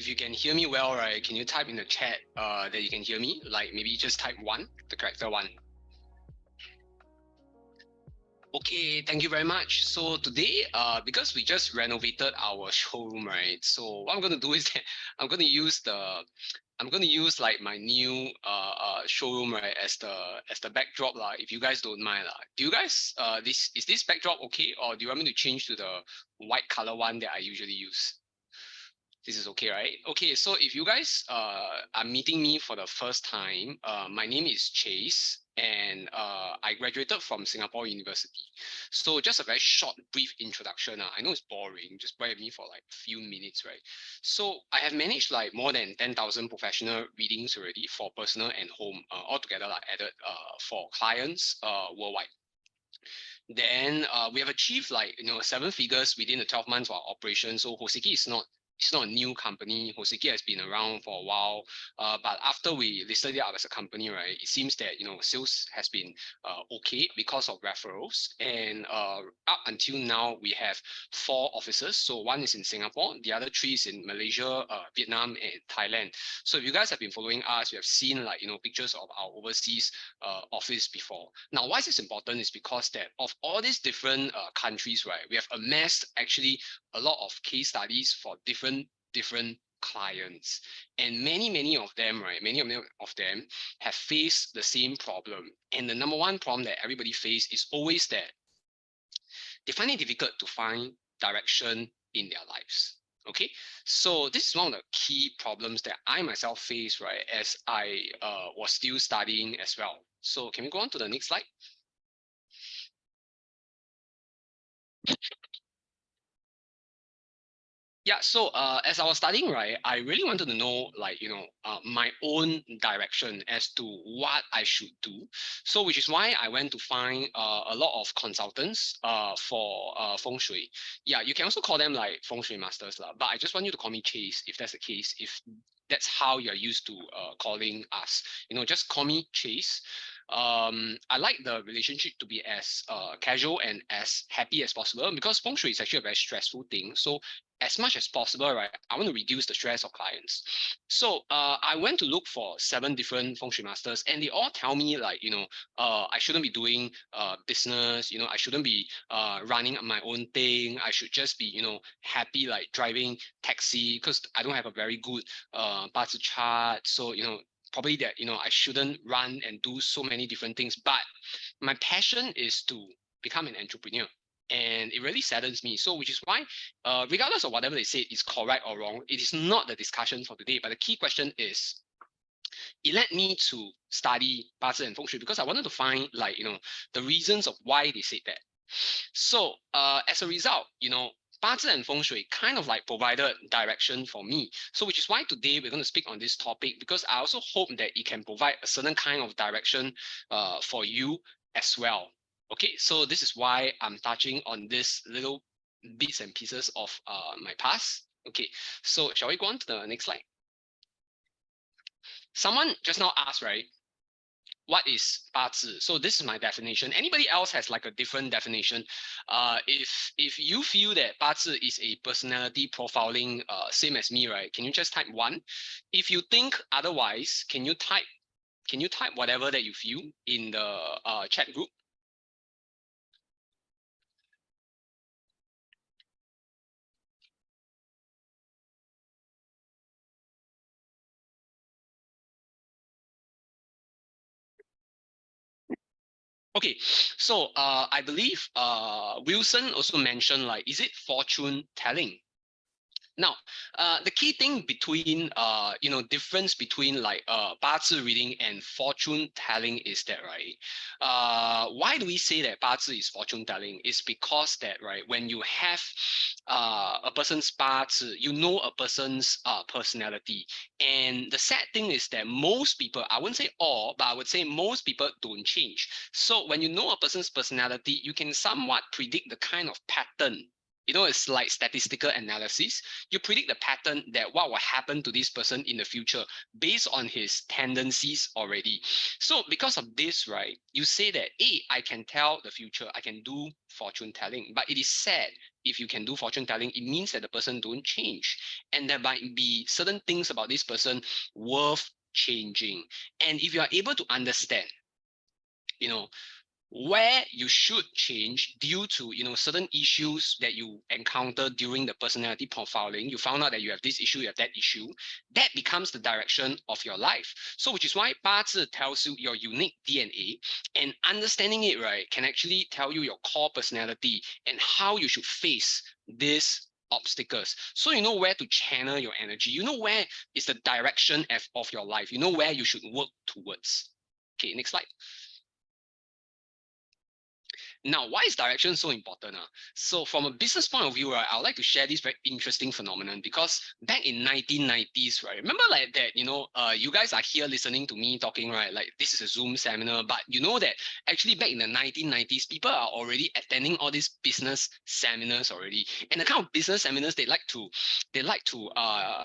if you can hear me well, right, can you type in the chat that you can hear me? Like maybe just type 1, the character 1. Okay, thank you very much. So today, because we just renovated our showroom, right? So what I'm gonna do is that I'm gonna use like my new showroom, right, as the backdrop lah. If you guys don't mind lah. Do you guys this backdrop okay, or do you want me to change to the white color one that I usually use? This is okay, right? Okay, so if you guys are meeting me for the first time, my name is Chase, and I graduated from Singapore University. So just a very short, brief introduction. I know it's boring, just bear with me for like a few minutes, right? So I have managed like more than 10,000 professional readings already for personal and home, altogether like added for clients worldwide. Then we have achieved like 7 figures within the 12 months of our operation. So Hoseki is not a new company. Hoseki has been around for a while, but after we listed it out as a company, right, it seems that sales has been okay because of referrals, and up until now we have 4 offices. So one is in Singapore, the other 3 is in Malaysia, Vietnam, and Thailand. So if you guys have been following us, you have seen like pictures of our overseas office before. Now, why is this important is because that of all these different countries, right, we have amassed actually a lot of case studies for different clients, and many of them, right, many of them have faced the same problem. And the number one problem that everybody face is always that they find it difficult to find direction in their lives. Okay, so this is one of the key problems that I myself face, right, as I was still studying as well. So can we go on to the next slide? Yeah, so as I was studying, right, I really wanted to know, like, my own direction as to what I should do. So which is why I went to find a lot of consultants for feng shui. Yeah, you can also call them like feng shui masters, but I just want you to call me Chase if that's the case, if that's how you're used to calling us. Just call me Chase. I like the relationship to be as casual and as happy as possible, because feng shui is actually a very stressful thing. So as much as possible, right, I want to reduce the stress of clients. So I went to look for 7 different feng shui masters, and they all tell me like, I shouldn't be doing business, I shouldn't be running my own thing. I should just be, happy like driving taxi, because I don't have a very good Bazi chart. So, probably that, I shouldn't run and do so many different things. But my passion is to become an entrepreneur, and it really saddens me. So which is why, regardless of whatever they say is correct or wrong, it is not the discussion for today. But the key question is, it led me to study Bazi and feng shui because I wanted to find like the reasons of why they said that. So as a result, Bazi and feng shui kind of like provided direction for me. So which is why today we're going to speak on this topic, because I also hope that it can provide a certain kind of direction for you as well. Okay, so this is why I'm touching on this little bits and pieces of my past. Okay, so shall we go on to the next slide? Someone just now asked, right, what is Bazi? So this is my definition. Anybody else has like a different definition? If you feel that Bazi is a personality profiling, same as me, right, can you just type 1? If you think otherwise, can you type whatever that you feel in the chat group? Okay, so I believe Wilson also mentioned, like, is it fortune telling? Now, the key thing between difference between like Bazi reading and fortune telling is that, right, why do we say that Bazi is fortune telling? Is because that, right, when you have a person's Bazi, you know a person's personality. And the sad thing is that most people, I wouldn't say all, but I would say most people don't change. So when you know a person's personality, you can somewhat predict the kind of pattern it's like statistical analysis. You predict the pattern that what will happen to this person in the future based on his tendencies already. So because of this, right, you say that, hey, I can tell the future, I can do fortune telling. But it is sad, if you can do fortune telling, it means that the person don't change. And there might be certain things about this person worth changing. And if you are able to understand, you know, where you should change due to certain issues that you encounter during the personality profiling, you found out that you have this issue, you have that issue, that becomes the direction of your life. So which is why 八字 tells you your unique DNA, and understanding it, right, can actually tell you your core personality and how you should face these obstacles. So you know where to channel your energy, you know where is the direction of your life, you know where you should work towards. Okay, next slide. Now, why is direction so important? So from a business point of view, right, I would like to share this very interesting phenomenon, because back in 1990s, right, remember like that, you guys are here listening to me talking, right, like this is a Zoom seminar, but you know that actually back in the 1990s, people are already attending all these business seminars already. And the kind of business seminars they like to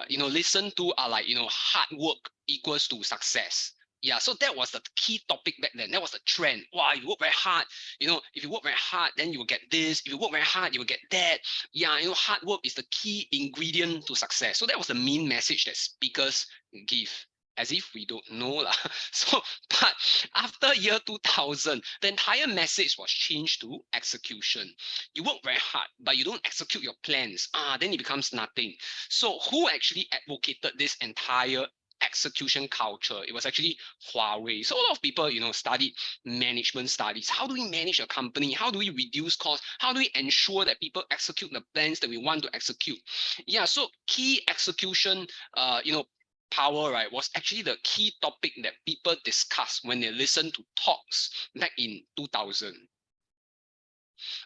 listen to are like, hard work equals to success. Yeah, so that was the key topic back then. That was the trend. Wow, you work very hard. If you work very hard, then you will get this. If you work very hard, you will get that. Yeah, hard work is the key ingredient to success. So that was the main message that speakers give. As if we don't know lah. So, but after year 2000, the entire message was changed to execution. You work very hard, but you don't execute your plans. Then it becomes nothing. So, who actually advocated this entire execution culture? It was actually Huawei. So a lot of people, studied management studies. How do we manage a company? How do we reduce costs? How do we ensure that people execute the plans that we want to execute? Yeah, so key execution, power, right, was actually the key topic that people discuss when they listen to talks back in 2000.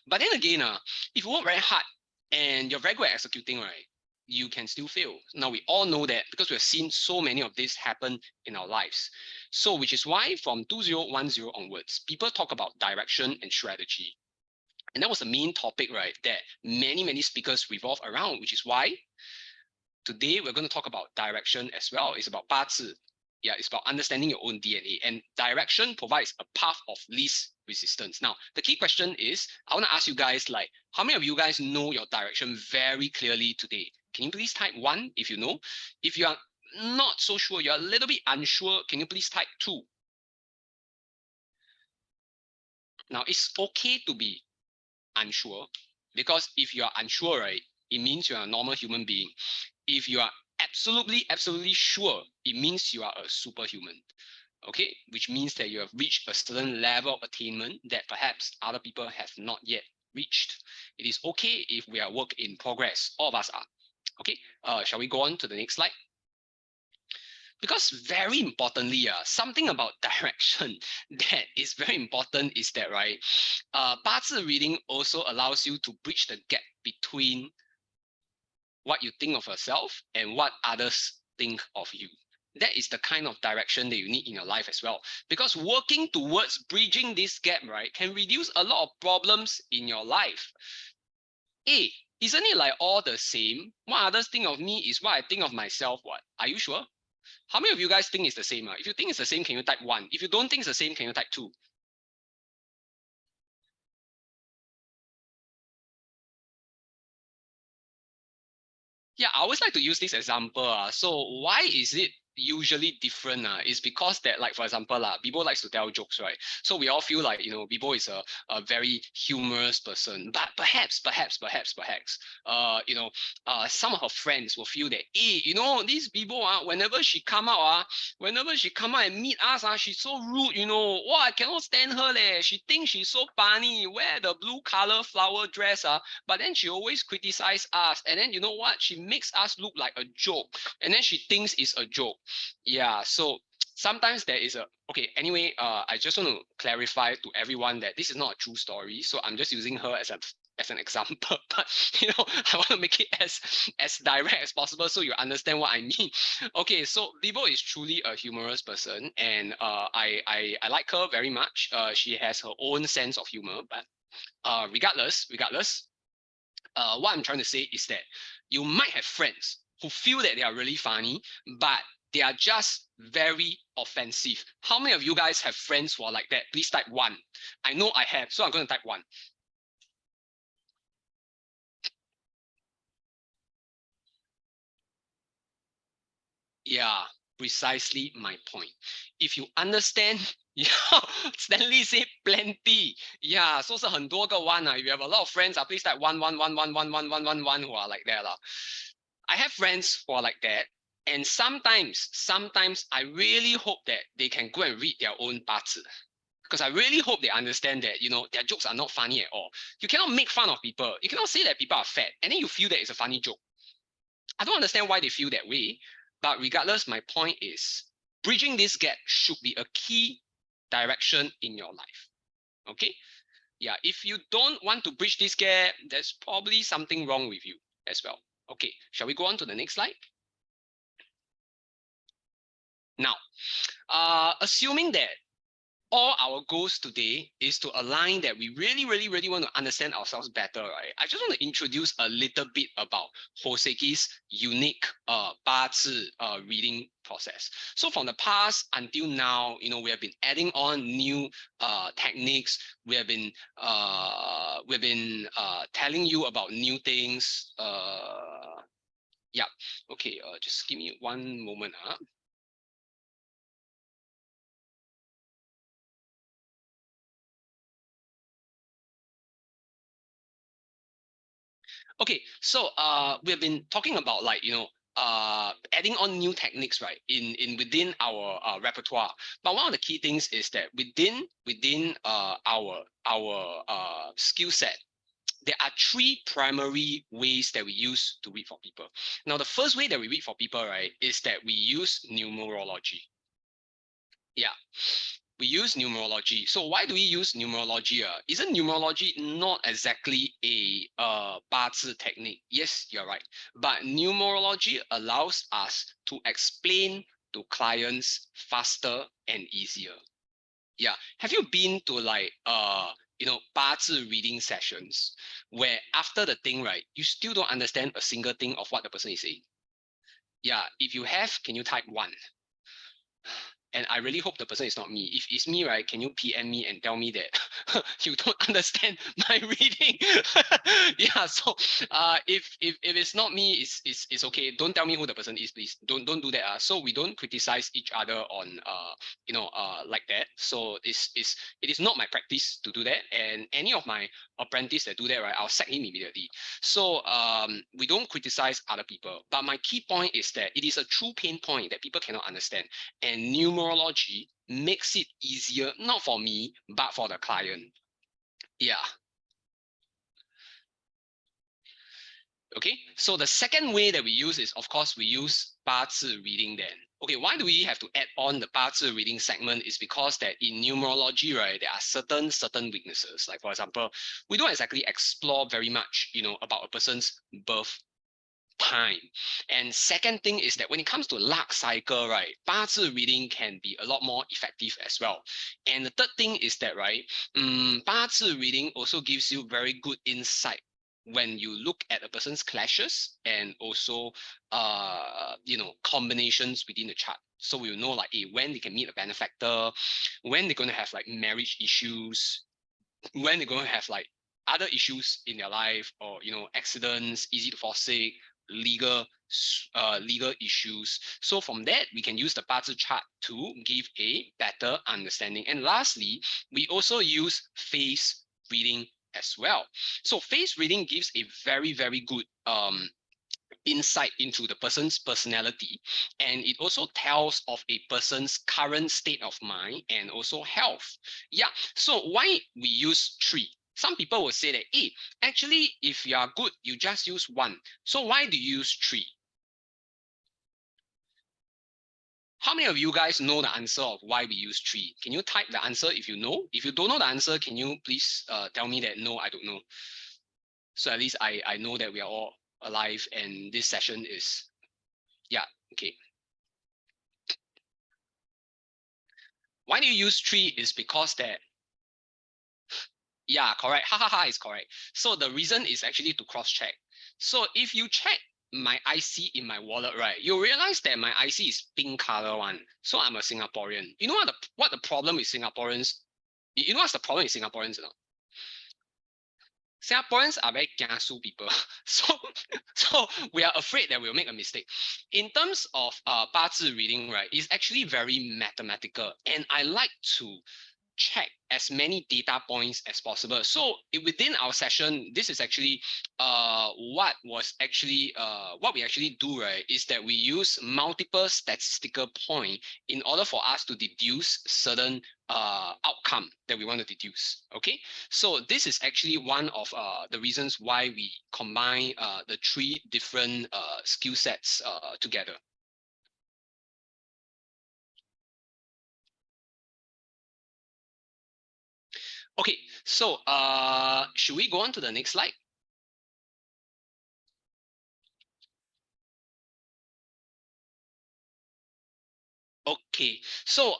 But then again, if you work very hard and you're very good at executing, right, you can still fail. Now, we all know that because we have seen so many of this happen in our lives. So, which is why from 2010 onwards, people talk about direction and strategy. And that was the main topic, right, that many speakers revolve around, which is why today we're going to talk about direction as well. It's about 八字. Yeah, it's about understanding your own DNA, and direction provides a path of least resistance. Now, the key question is, I want to ask you guys, like, how many of you guys know your direction very clearly today? Can you please type 1 if you know? If you are not so sure, you're a little bit unsure, can you please type 2? Now, it's okay to be unsure, because if you are unsure, right, it means you are a normal human being. If you are absolutely sure, it means you are a superhuman. Okay, which means that you have reached a certain level of attainment that perhaps other people have not yet reached. It is okay if we are work in progress. All of us are. Okay, shall we go on to the next slide? Because very importantly, something about direction that is very important is that, right, 八字 reading also allows you to bridge the gap between what you think of yourself and what others think of you. That is the kind of direction that you need in your life as well. Because working towards bridging this gap, right, can reduce a lot of problems in your life. Hey, isn't it like all the same? What others think of me is what I think of myself. What? Are you sure? How many of you guys think it's the same? If you think it's the same, can you type 1? If you don't think it's the same, can you type 2? Yeah, I always like to use this example. So why is it usually different? Is because that, like, for example, Bibo likes to tell jokes, right? So we all feel like, Bibo is a very humorous person. But perhaps, some of her friends will feel that, hey, this Bibo, whenever she come out and meet us, she's so rude, wow, I cannot stand her leh. She thinks she's so funny, wear the blue color flower dress, but then she always criticize us, and then you know what, she makes us look like a joke, and then she thinks it's a joke. Yeah, so sometimes there is a okay, anyway, I just want to clarify to everyone that this is not a true story, so I'm just using her as an example. But I want to make it as direct as possible so you understand what I mean. Okay, so Bibo is truly a humorous person, and I like her very much. She has her own sense of humor, but regardless, what I'm trying to say is that you might have friends who feel that they are really funny, but they are just very offensive. How many of you guys have friends who are like that? Please type 1. I know I have, so I'm going to type 1. Yeah, precisely my point. If you understand, yeah, Stanley said plenty. Yeah, so 是很多个 one. If you have a lot of friends, please type 1 1 1 1 1 1 1 1 1 who are like that. I have friends who are like that. And sometimes I really hope that they can go and read their own 八字. Because I really hope they understand that, their jokes are not funny at all. You cannot make fun of people. You cannot say that people are fat and then you feel that it's a funny joke. I don't understand why they feel that way. But regardless, my point is bridging this gap should be a key direction in your life. Okay? Yeah, if you don't want to bridge this gap, there's probably something wrong with you as well. Okay, shall we go on to the next slide? Now, assuming that all our goals today is to align that we really want to understand ourselves better, right? I just want to introduce a little bit about Hoseki's unique 八字 reading process. So from the past until now, we have been adding on new techniques. We have been telling you about new things. Yeah, okay, just give me one moment. Okay, so we've been talking about adding on new techniques, right, in within our repertoire. But one of the key things is that within our skill set, there are 3 primary ways that we use to read for people. Now, the first way that we read for people, right, is that we use numerology. Yeah, we use numerology. So why do we use numerology? Isn't numerology not exactly a 八字 technique? Yes, you're right. But numerology allows us to explain to clients faster and easier. Yeah. Have you been to 八字 reading sessions where after the thing, right, you still don't understand a single thing of what the person is saying? Yeah. If you have, can you type 1? And I really hope the person is not me. If it's me, right, can you PM me and tell me that you don't understand my reading? Yeah, so if it's not me, it's okay. Don't tell me who the person is, please. Don't do that. So we don't criticize each other on like that. So it is not my practice to do that. And any of my apprentice that do that, right, I'll sack him immediately. So we don't criticize other people. But my key point is that it is a true pain point that people cannot understand. And numerology makes it easier, not for me, but for the client. Yeah. Okay, so the second way that we use is, of course, we use 八字 reading then. Okay, why do we have to add on the 八字 reading segment? Is because that in numerology, right, there are certain weaknesses. Like, for example, we don't exactly explore very much, about a person's birth time. And second thing is that when it comes to luck cycle, right, 八字 reading can be a lot more effective as well. And the third thing is that, right, 八字 reading also gives you very good insight when you look at a person's clashes and also combinations within the chart. So we'll know when they can meet a benefactor, when they're going to have marriage issues, when they're going to have other issues in their life, or accidents, easy to fall sick, legal issues. So from that, we can use the 八字 chart to give a better understanding. And lastly, we also use face reading as well. So face reading gives a very good insight into the person's personality, and it also tells of a person's current state of mind and also health. Yeah, so why we use 3? Some people will say that, hey, actually, if you are good, you just use 1. So why do you use 3? How many of you guys know the answer of why we use 3? Can you type the answer if you know? If you don't know the answer, can you please tell me that, no, I don't know? So at least I know that we are all alive and this session is, yeah, okay. Why do you use 3 is because that Yeah, correct. Ha ha ha is correct. So the reason is actually to cross check. So if you check my IC in my wallet, right, you'll realize that my IC is pink color one. So I'm a Singaporean. You know what the problem with Singaporeans? You know what's the problem with Singaporeans? You know? Singaporeans are very kiasu people. So, so we are afraid that we'll make a mistake. In terms of 八字 reading, right, it's actually very mathematical. And I like to check as many data points as possible. So within our session, this is actually what we actually do, right, is that we use multiple statistical point in order for us to deduce certain outcome that we want to deduce. Okay, so this is actually one of the reasons why we combine the three different skill sets together. Okay, so should we go on to the next slide? Okay, so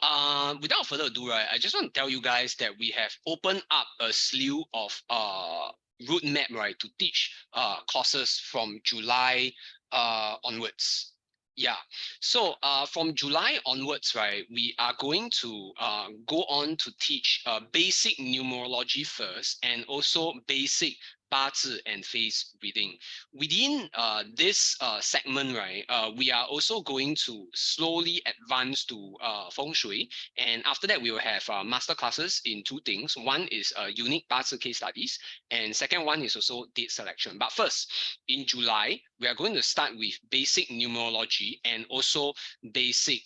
without further ado, right, I just want to tell you guys that we have opened up a slew of roadmap, right, to teach courses from July onwards. Yeah, so from July onwards, right, we are going to go on to teach basic numerology first and also basic 八字 and face reading. Within this segment, right, we are also going to slowly advance to feng shui, and after that we will have master classes in two things. One is unique 八字 case studies, and second one is also date selection. But first, in July, we are going to start with basic numerology and also basic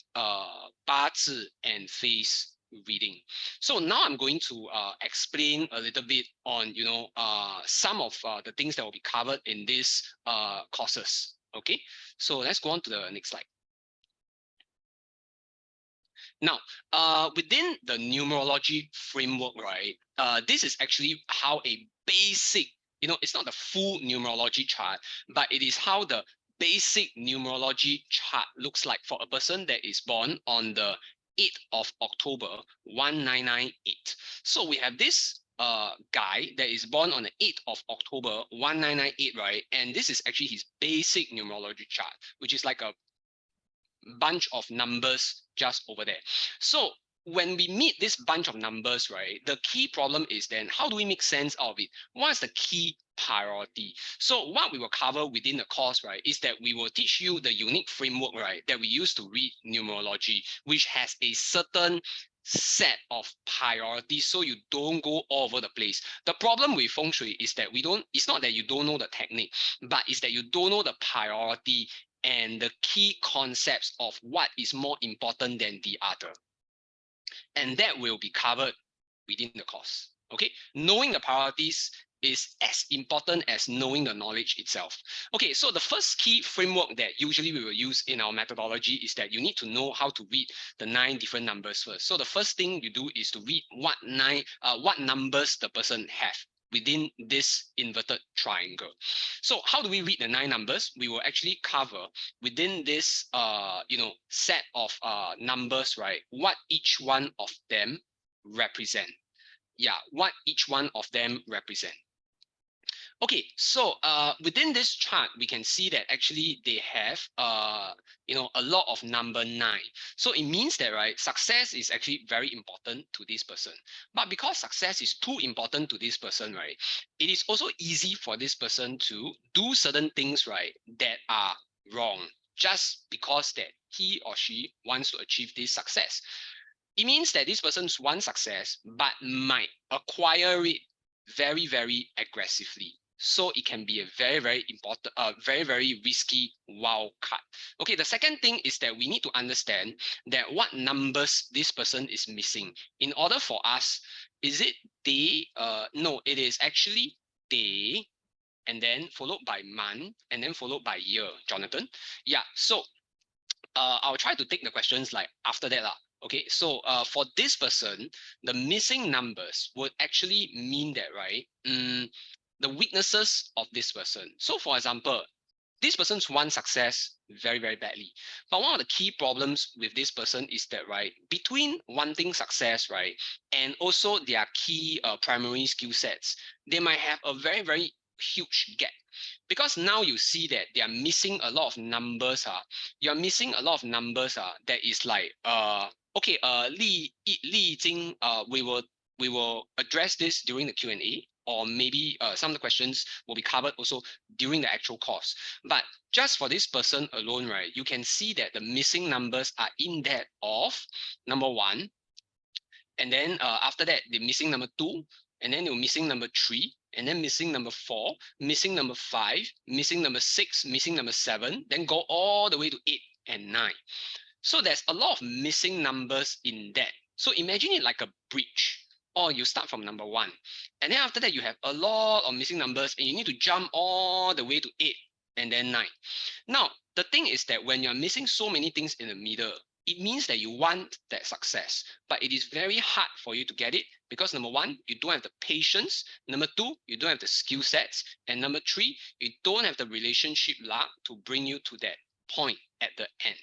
八字 and face reading. So now I'm going to explain a little bit on some of the things that will be covered in these courses. Okay, so let's go on to the next slide. Now, within the numerology framework, right, this is actually how a basic, it's not the full numerology chart, but it is how the basic numerology chart looks like for a person that is born on the 8th of October 1998. So we have this guy that is born on the 8th of October 1998, right? And this is actually his basic numerology chart, which is like a bunch of numbers just over there. So when we meet this bunch of numbers, right, the key problem is then how do we make sense of it? What's the key priority? So what we will cover within the course, right, is that we will teach you the unique framework, right, that we use to read numerology, which has a certain set of priorities so you don't go all over the place. The problem with feng shui is that it's not that you don't know the technique, but it's that you don't know the priority and the key concepts of what is more important than the other. And that will be covered within the course. Okay, knowing the priorities is as important as knowing the knowledge itself. Okay, so the first key framework that usually we will use in our methodology is that you need to know how to read the 9 different numbers first. So the first thing you do is to read what numbers the person have within this inverted triangle. So how do we read the 9 numbers? We will actually cover within this set of numbers, right, what each one of them represent. Yeah, what each one of them represent. Okay, so within this chart, we can see that actually they have a lot of number 9. So it means that, right, success is actually very important to this person. But because success is too important to this person, right, it is also easy for this person to do certain things, right, that are wrong just because that he or she wants to achieve this success. It means that this person wants success but might acquire it very, very aggressively. So it can be a very, very important, very, very risky wild card. Okay, the second thing is that we need to understand that what numbers this person is missing. In order for us, is it day? No, it is actually day, and then followed by month, and then followed by year, Jonathan. Yeah, so I'll try to take the questions like after that. Okay, so for this person, the missing numbers would actually mean that, right, the weaknesses of this person. So for example, this person's want success very, very badly. But one of the key problems with this person is that, right, between wanting success, right, and also their key primary skill sets, they might have a very, very huge gap. Because now you see that they are missing a lot of numbers. You're missing a lot of numbers that is like okay, Li Jing, we will address this during the Q&A, or maybe some of the questions will be covered also during the actual course. But just for this person alone, right, you can see that the missing numbers are in that of number one, and then after that they're missing number two, and then they're missing number three, and then missing number four, missing number five, missing number six, missing number seven, then go all the way to 8 and 9. So there's a lot of missing numbers in that. So imagine it like a bridge, or you start from number one, and then after that you have a lot of missing numbers, and you need to jump all the way to 8 and then 9. Now, the thing is that when you're missing so many things in the middle, it means that you want that success, but it is very hard for you to get it because number one, you don't have the patience. Number two, you don't have the skill sets. And number three, you don't have the relationship luck to bring you to that point at the end.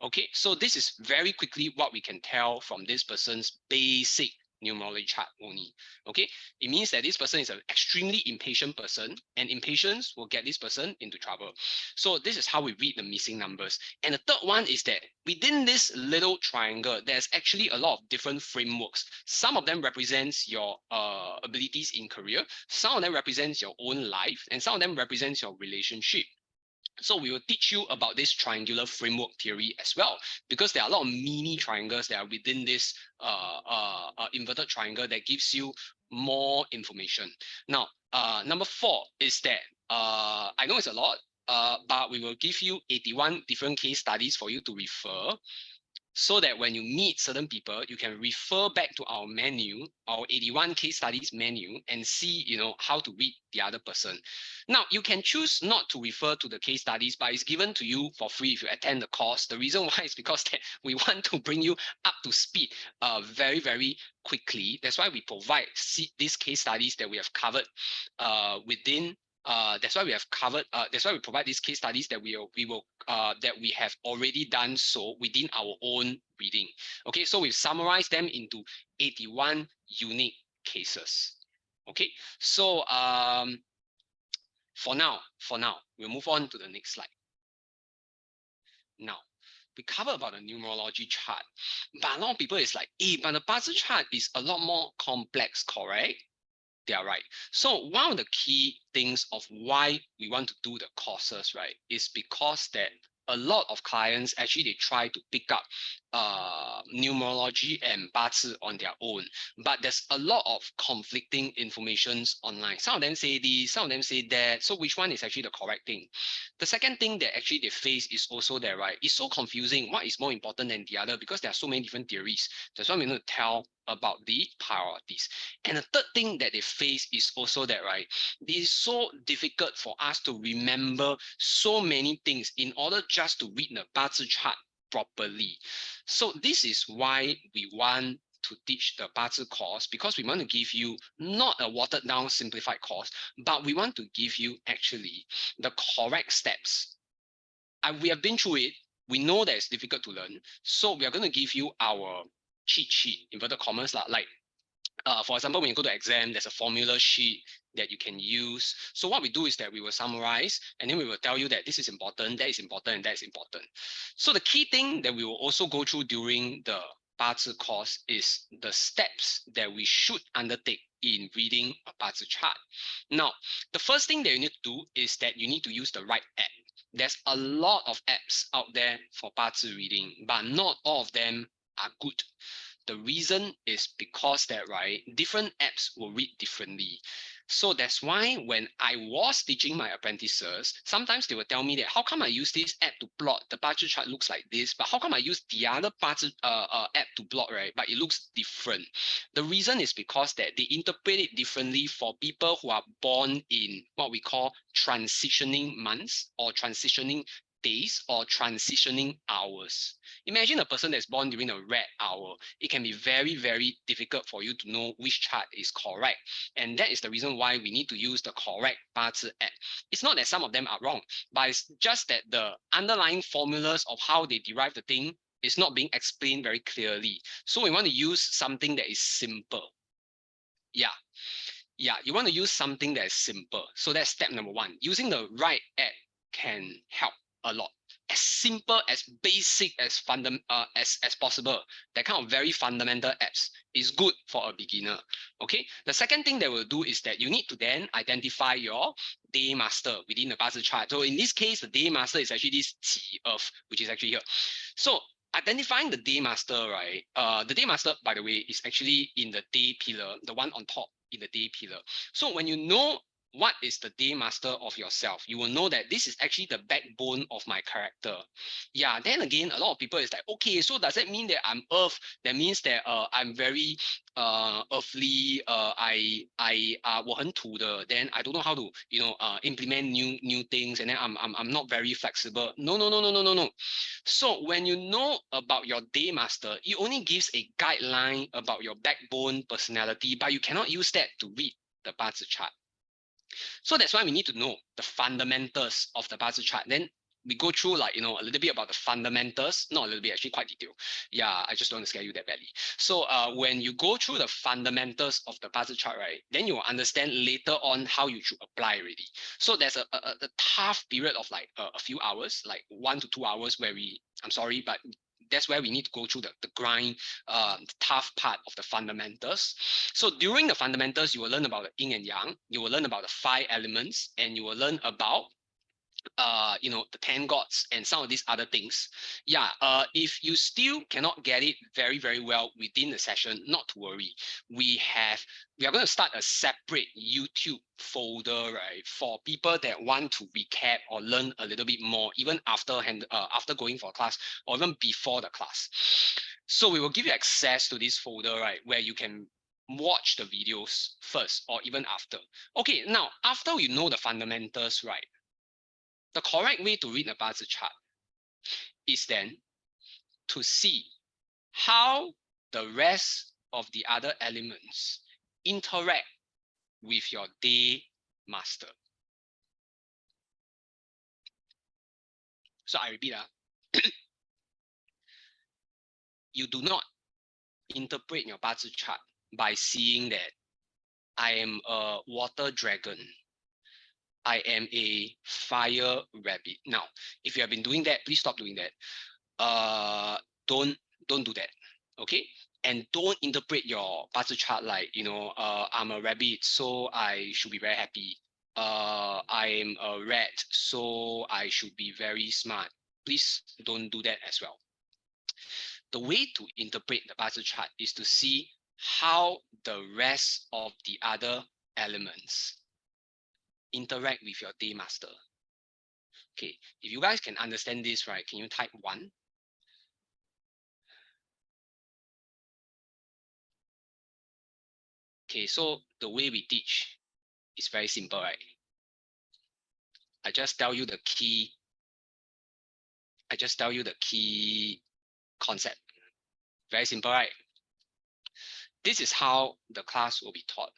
Okay, so this is very quickly what we can tell from this person's basic numerology chart only. Okay, it means that this person is an extremely impatient person, and impatience will get this person into trouble. So this is how we read the missing numbers. And the third one is that within this little triangle, there's actually a lot of different frameworks. Some of them represents your abilities in career, some of them represents your own life, and some of them represents your relationship. So we will teach you about this triangular framework theory as well, because there are a lot of mini triangles that are within this inverted triangle that gives you more information. Now, number four is that I know it's a lot, but we will give you 81 different case studies for you to refer, so that when you meet certain people, you can refer back to our menu, our 81 case studies menu, and see, how to read the other person. Now, you can choose not to refer to the case studies, but it's given to you for free if you attend the course. The reason why is because that we want to bring you up to speed very, very quickly. That's why we provide these case studies that we have covered within. That's why we have covered. That's why we provide these case studies that we have already done so within our own reading. Okay, so we've summarized them into 81 unique cases. Okay, so for now, we'll move on to the next slide. Now, we cover about the numerology chart, but a lot of people is like, but the Bazi chart is a lot more complex, correct? They are right. So one of the key things of why we want to do the courses, right, is because that a lot of clients actually they try to pick up numerology and bazi on their own, but there's a lot of conflicting informations online. Some of them say this, some of them say that. So which one is actually the correct thing? The second thing that actually they face is also that, right, it's so confusing. What is more important than the other? Because there are so many different theories. That's why we need to tell about the priorities. And the third thing that they face is also that, right, it is so difficult for us to remember so many things in order just to read the Bazi chart properly. So this is why we want to teach the Bazi course, because we want to give you not a watered down simplified course, but we want to give you actually the correct steps. We have been through it. We know that it's difficult to learn. So we are going to give you our cheat sheet, inverted commas, like for example, when you go to exam, there's a formula sheet that you can use. So what we do is that we will summarize, and then we will tell you that this is important, that is important, and that is important. So the key thing that we will also go through during the Bazi course is the steps that we should undertake in reading a Bazi chart. Now, the first thing that you need to do is that you need to use the right app. There's a lot of apps out there for Bazi reading, but not all of them are good. The reason is because that, right, different apps will read differently. So that's why when I was teaching my apprentices, sometimes they will tell me that how come I use this app to plot, the Bazi chart looks like this, but how come I use the other Bazi app to plot, right, but it looks different? The reason is because that they interpret it differently for people who are born in what we call transitioning months or transitioning days or transitioning hours. Imagine a person that's born during a red hour. It can be very, very difficult for you to know which chart is correct. And that is the reason why we need to use the correct 八字 app. It's not that some of them are wrong, but it's just that the underlying formulas of how they derive the thing is not being explained very clearly. So we want to use something that is simple. Yeah. Yeah, you want to use something that is simple. So that's step number one. Using the right app can help a lot. As simple, as basic as as possible. That kind of very fundamental apps is good for a beginner. Okay. The second thing that we'll do is that you need to then identify your day master within the 八字 chart. So in this case, the day master is actually this 己 earth, which is actually here. So identifying the day master, right? The day master, by the way, is actually in the day pillar, the one on top in the day pillar. So when you know what is the day master of yourself, you will know that this is actually the backbone of my character. Yeah, then again, a lot of people is like, okay, so does that mean that I'm earth? That means that I'm very earthly, I 我很土的, then I don't know how to, implement new things, and then I'm not very flexible. No. So when you know about your day master, it only gives a guideline about your backbone personality, but you cannot use that to read the 八字 chart. So that's why we need to know the fundamentals of the 八字 chart. Then we go through a little bit about the fundamentals, not a little bit, actually quite detailed. Yeah, I just don't want to scare you that badly. So when you go through the fundamentals of the 八字 chart, right, then you will understand later on how you should apply already. So there's a tough period of like a few hours, like 1 to 2 hours where I'm sorry, but that's where we need to go through the grind, tough part of the fundamentals. So during the fundamentals, you will learn about the yin and yang, you will learn about the 5 elements, and you will learn about the 10 gods and some of these other things. Yeah, if you still cannot get it very, very well within the session, not to worry. We are going to start a separate YouTube folder, right, for people that want to recap or learn a little bit more, even after going for a class or even before the class. So we will give you access to this folder, right, where you can watch the videos first or even after. Okay, now after you know the fundamentals, right, the correct way to read a 八字 chart is then to see how the rest of the other elements interact with your day master. So I repeat, you do not interpret your 八字 chart by seeing that I am a water dragon, I am a fire rabbit. Now, if you have been doing that, please stop doing that. Don't do that. Okay? And don't interpret your 八字 chart like, I'm a rabbit, so I should be very happy. I'm a rat, so I should be very smart. Please don't do that as well. The way to interpret the 八字 chart is to see how the rest of the other elements interact with your day master. Okay, if you guys can understand this, right, can you type 1? Okay, so the way we teach is very simple, right? I just tell you the key concept. Very simple, right? This is how the class will be taught.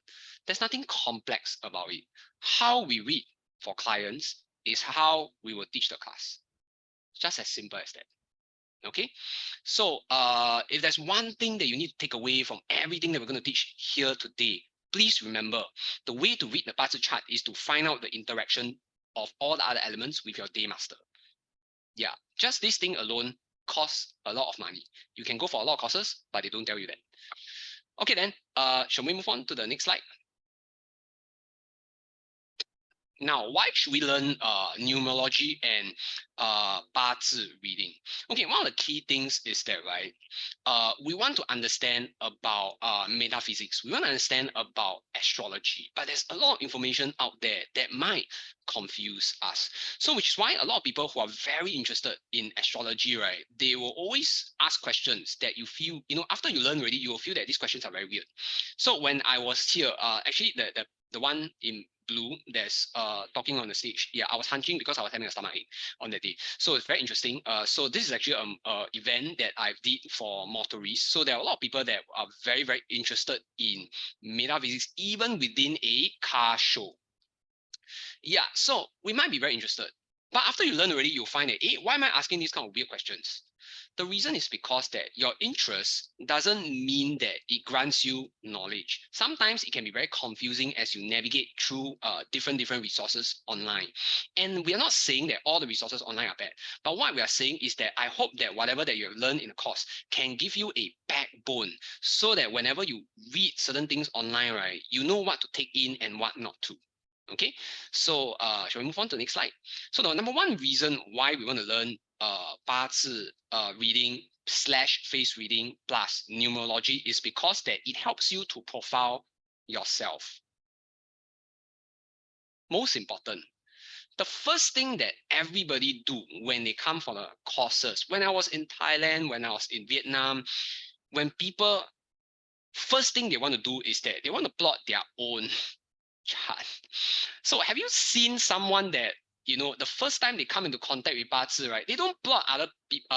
There's nothing complex about it. How we read for clients is how we will teach the class. Just as simple as that. Okay, so if there's one thing that you need to take away from everything that we're going to teach here today, please remember the way to read the 八字 chart is to find out the interaction of all the other elements with your day master. Yeah, just this thing alone costs a lot of money. You can go for a lot of courses, but they don't tell you that. Okay, then shall we move on to the next slide? Now, why should we learn numerology and 八字 reading? Okay, one of the key things is that, right, we want to understand about metaphysics. We want to understand about astrology, but there's a lot of information out there that might confuse us. So which is why a lot of people who are very interested in astrology, right, they will always ask questions that you feel, after you learn already, you will feel that these questions are very weird. So when I was here, actually the one in blue that's talking on the stage. Yeah, I was hunching because I was having a stomachache on that day. So it's very interesting. So this is actually a event that I did for motorists. So there are a lot of people that are very, very interested in metaphysics, even within a car show. Yeah, so we might be very interested. But after you learn already, you'll find that, why am I asking these kind of weird questions? The reason is because that your interest doesn't mean that it grants you knowledge. Sometimes it can be very confusing as you navigate through different resources online. And we are not saying that all the resources online are bad. But what we are saying is that I hope that whatever that you have learned in the course can give you a backbone so that whenever you read certain things online, right, you know what to take in and what not to. Okay, so shall we move on to the next slide? So the number one reason why we want to learn 八字 reading / face reading plus numerology is because that it helps you to profile yourself. Most important, the first thing that everybody do when they come for the courses, when I was in Thailand, when I was in Vietnam, when people, first thing they want to do is that they want to plot their own chart. So have you seen someone that, you know, the first time they come into contact with 八字, right, they don't plot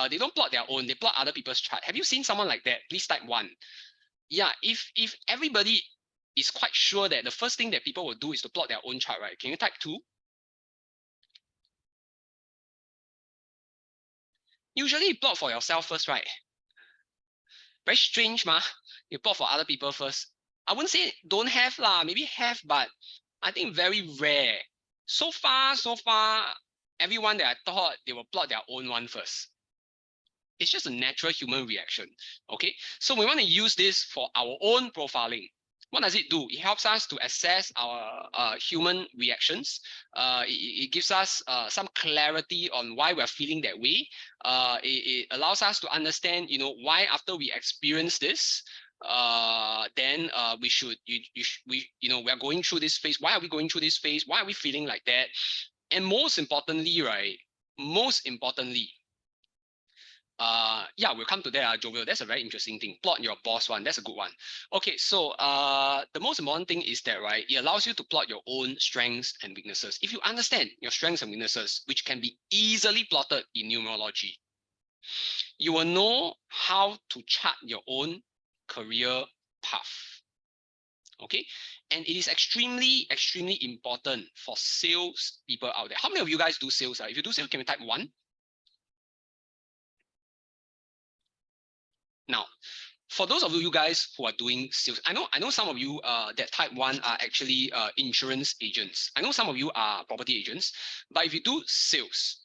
they don't plot their own, they plot other people's chart. Have you seen someone like that? Please type 1. Yeah, if everybody is quite sure that the first thing that people will do is to plot their own chart, right, can you type 2? Usually you plot for yourself first, right? Very strange, ma. You plot for other people first. I wouldn't say don't have lah, maybe have, but I think very rare. So far, everyone that I thought they will plot their own one first. It's just a natural human reaction. Okay, so we want to use this for our own profiling. What does it do? It helps us to assess our human reactions. It gives us some clarity on why we're feeling that way. It allows us to understand, you know, why after we experience this, then we should, you know, we're going through this phase. Why are we going through this phase? Why are we feeling like that? And most importantly, right? Most importantly, yeah, we'll come to that, Jovial. That's a very interesting thing. Plot your boss one. That's a good one. Okay, so the most important thing is that, right, it allows you to plot your own strengths and weaknesses. If you understand your strengths and weaknesses, which can be easily plotted in numerology, you will know how to chart your own career path. Okay, and it is extremely important for sales people out there. How many of you guys do sales? If you do sales, can you type 1? Now, for those of you guys who are doing sales, I know some of you that type 1 are actually insurance agents. I know some of you are property agents, but if you do sales,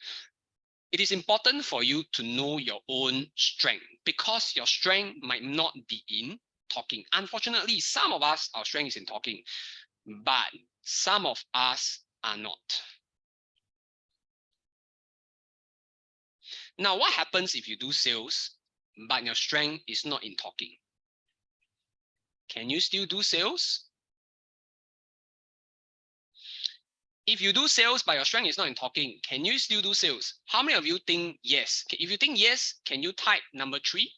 it is important for you to know your own strength, because your strength might not be in talking. Unfortunately, some of us, our strength is in talking, but some of us are not. Now, what happens if you do sales, but your strength is not in talking? Can you still do sales? If you do sales, but your strength is not in talking, can you still do sales? How many of you think yes? If you think yes, can you type number 3?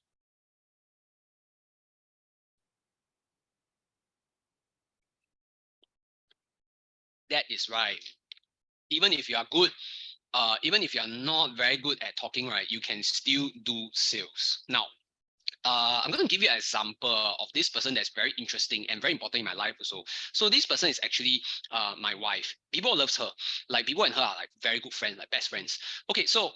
That is right. Even if you are good, even if you are not very good at talking, right, you can still do sales. Now, I'm going to give you an example of this person that's very interesting and very important in my life also. So this person is actually my wife. People loves her. Like, people and her are like very good friends, like best friends. Okay, so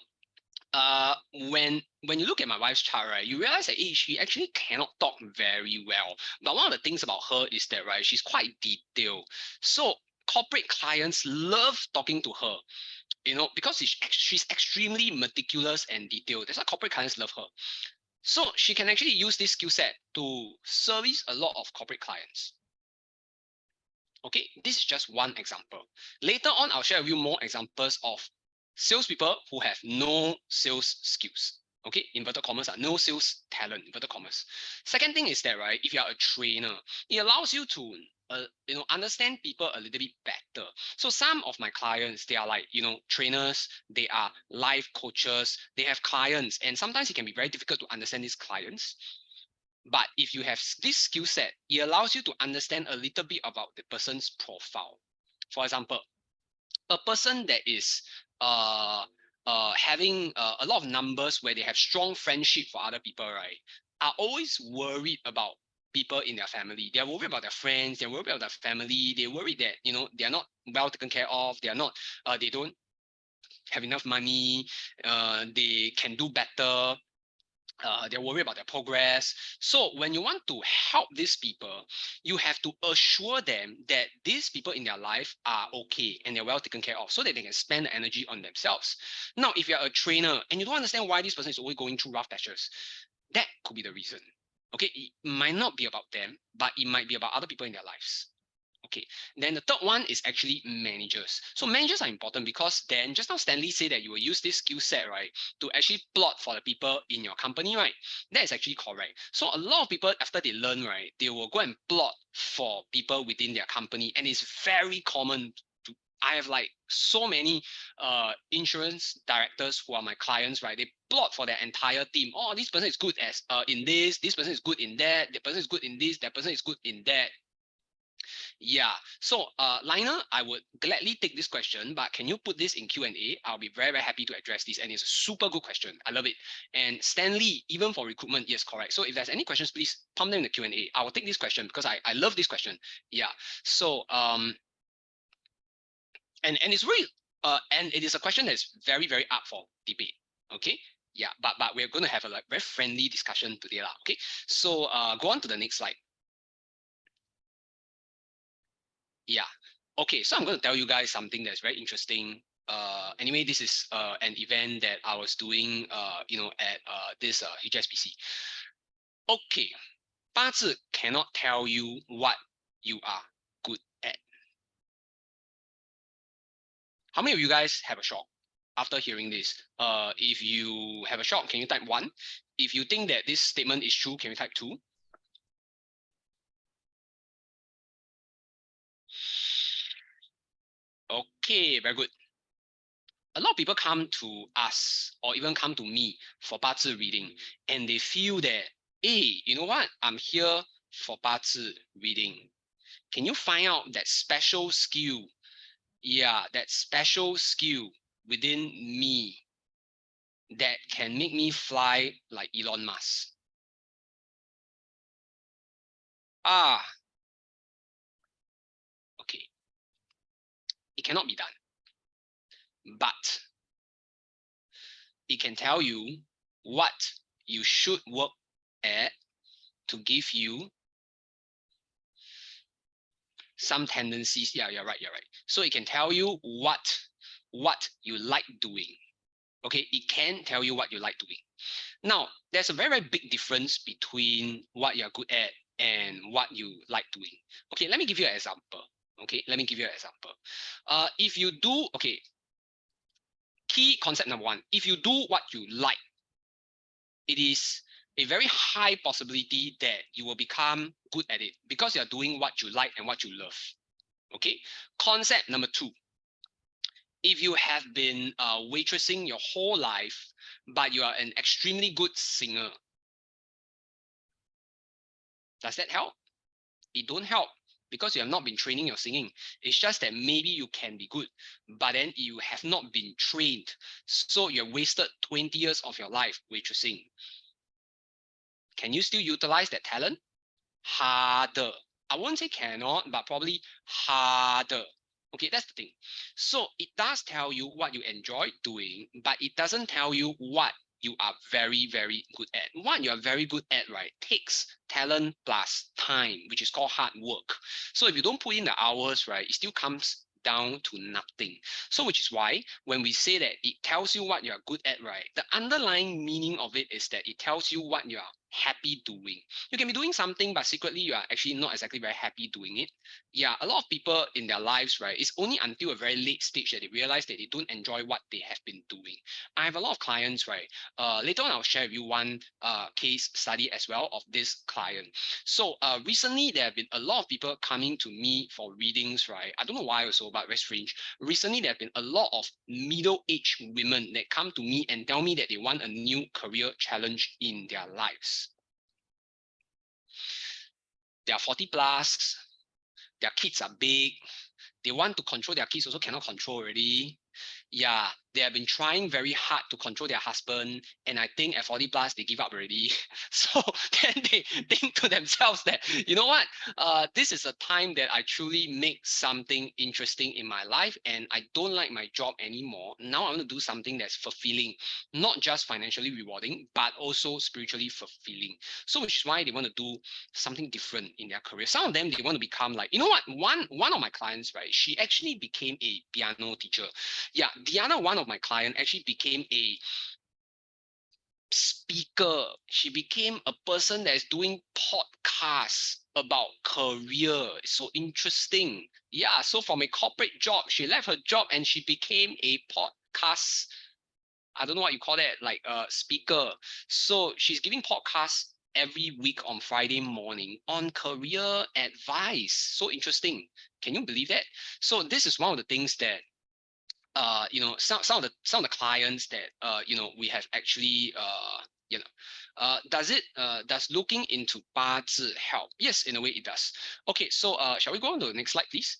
when you look at my wife's chart, right, you realize that she actually cannot talk very well. But one of the things about her is that, right, she's quite detailed. So corporate clients love talking to her, you know, because she's extremely meticulous and detailed. That's why corporate clients love her. So she can actually use this skill set to service a lot of corporate clients. Okay, this is just one example. Later on, I'll share with you more examples of salespeople who have no sales skills. Okay, inverted commas are no sales talent, inverted commas. Second thing is that, right, if you are a trainer, it allows you to you know, understand people a little bit better. So some of my clients, they are like, you know, trainers, they are life coaches, they have clients, and sometimes it can be very difficult to understand these clients. But if you have this skill set, it allows you to understand a little bit about the person's profile. For example, a person that is having a lot of numbers where they have strong friendship for other people, right, are always worried about people in their family. They're worried about their friends, they're worried about their family, they're worried that, you know, they are not well taken care of, they are not they don't have enough money, they can do better, they're worried about their progress. So when you want to help these people, you have to assure them that these people in their life are okay and they're well taken care of so that they can spend the energy on themselves. Now, if you're a trainer and you don't understand why this person is always going through rough patches, that could be the reason. Okay, it might not be about them, but it might be about other people in their lives. Okay, then the third one is actually managers. So managers are important because then just now Stanley said that you will use this skill set, right, to actually plot for the people in your company, right? That is actually correct. So a lot of people, after they learn, right, they will go and plot for people within their company, and it's very common. I have like so many insurance directors who are my clients, right? They plot for their entire team. Oh, this person is good as in this person is good in that person is good in this, that person is good in that. Yeah. So, Lionel, I would gladly take this question, but can you put this in Q&A? I'll be very, very happy to address this. And it's a super good question. I love it. And Stanley, even for recruitment, yes, correct. So if there's any questions, please pump them in the Q&A. I will take this question because I love this question. Yeah. So, and it's really, and it is a question that's very, very up for debate. Okay. Yeah, but we're going to have a like very friendly discussion today, lah. Okay. So, go on to the next slide. Yeah. Okay, so I'm going to tell you guys something that's very interesting. Anyway, this is an event that I was doing, at this HSBC. Okay, 八字 cannot tell you what you are good at. How many of you guys have a shock after hearing this? If you have a shock, can you type 1? If you think that this statement is true, can you type 2? Okay, very good. A lot of people come to us or even come to me for 八字 reading, and they feel that, hey, you know what? I'm here for 八字 reading. Can you find out that special skill? Yeah, that special skill within me that can make me fly like Elon Musk. Ah, okay. It cannot be done. But it can tell you what you should work at to give you some tendencies. Yeah, you're right. So it can tell you what you like doing. Okay, it can tell you what you like doing. Now, there's a very, very big difference between what you're good at and what you like doing. Okay, let me give you an example. If you do, okay, key concept number 1, if you do what you like, it is a very high possibility that you will become good at it because you're doing what you like and what you love. Okay, concept number 2, if you have been waitressing your whole life, but you are an extremely good singer, does that help? It don't help because you have not been training your singing. It's just that maybe you can be good, but then you have not been trained. So you have wasted 20 years of your life waitressing. Can you still utilize that talent? Harder. I won't say cannot, but probably harder. Okay, that's the thing. So it does tell you what you enjoy doing, but it doesn't tell you what you are very, very good at. What you are very good at, right, takes talent plus time, which is called hard work. So if you don't put in the hours, right, it still comes down to nothing. So which is why when we say that it tells you what you're good at, right, the underlying meaning of it is that it tells you what you're happy doing. You can be doing something, but secretly you are actually not exactly very happy doing it. Yeah, a lot of people in their lives, right, it's only until a very late stage that they realize that they don't enjoy what they have been doing. I have a lot of clients, right? Later on, I'll share with you one case study as well of this client. So recently, there have been a lot of people coming to me for readings, right? I don't know why also, but very strange. Recently, there have been a lot of middle-aged women that come to me and tell me that they want a new career challenge in their lives. They are 40 plus, their kids are big, They want to control their kids, also cannot control already. Yeah, they have been trying very hard to control their husband, and I think at 40 plus they give up already. So then they think to themselves that, you know what, this is a time that I truly make something interesting in my life, and I don't like my job anymore. Now I want to do something that's fulfilling, not just financially rewarding, but also spiritually fulfilling. So which is why they want to do something different in their career. Some of them, they want to become like, you know what, one of my clients, right, she actually became a piano teacher. Yeah, Diana, one of my client, actually became a speaker. She became a person that is doing podcasts about career. It's so interesting. Yeah, so from a corporate job, she left her job and she became a podcast, I don't know what you call that, like a speaker. So she's giving podcasts every week on Friday morning on career advice. So interesting. Can you believe that? So this is one of the things that you know, some of the clients that you know, we have actually you know, does looking into 八字 help? Yes, in a way it does. Okay, so shall we go on to the next slide, please?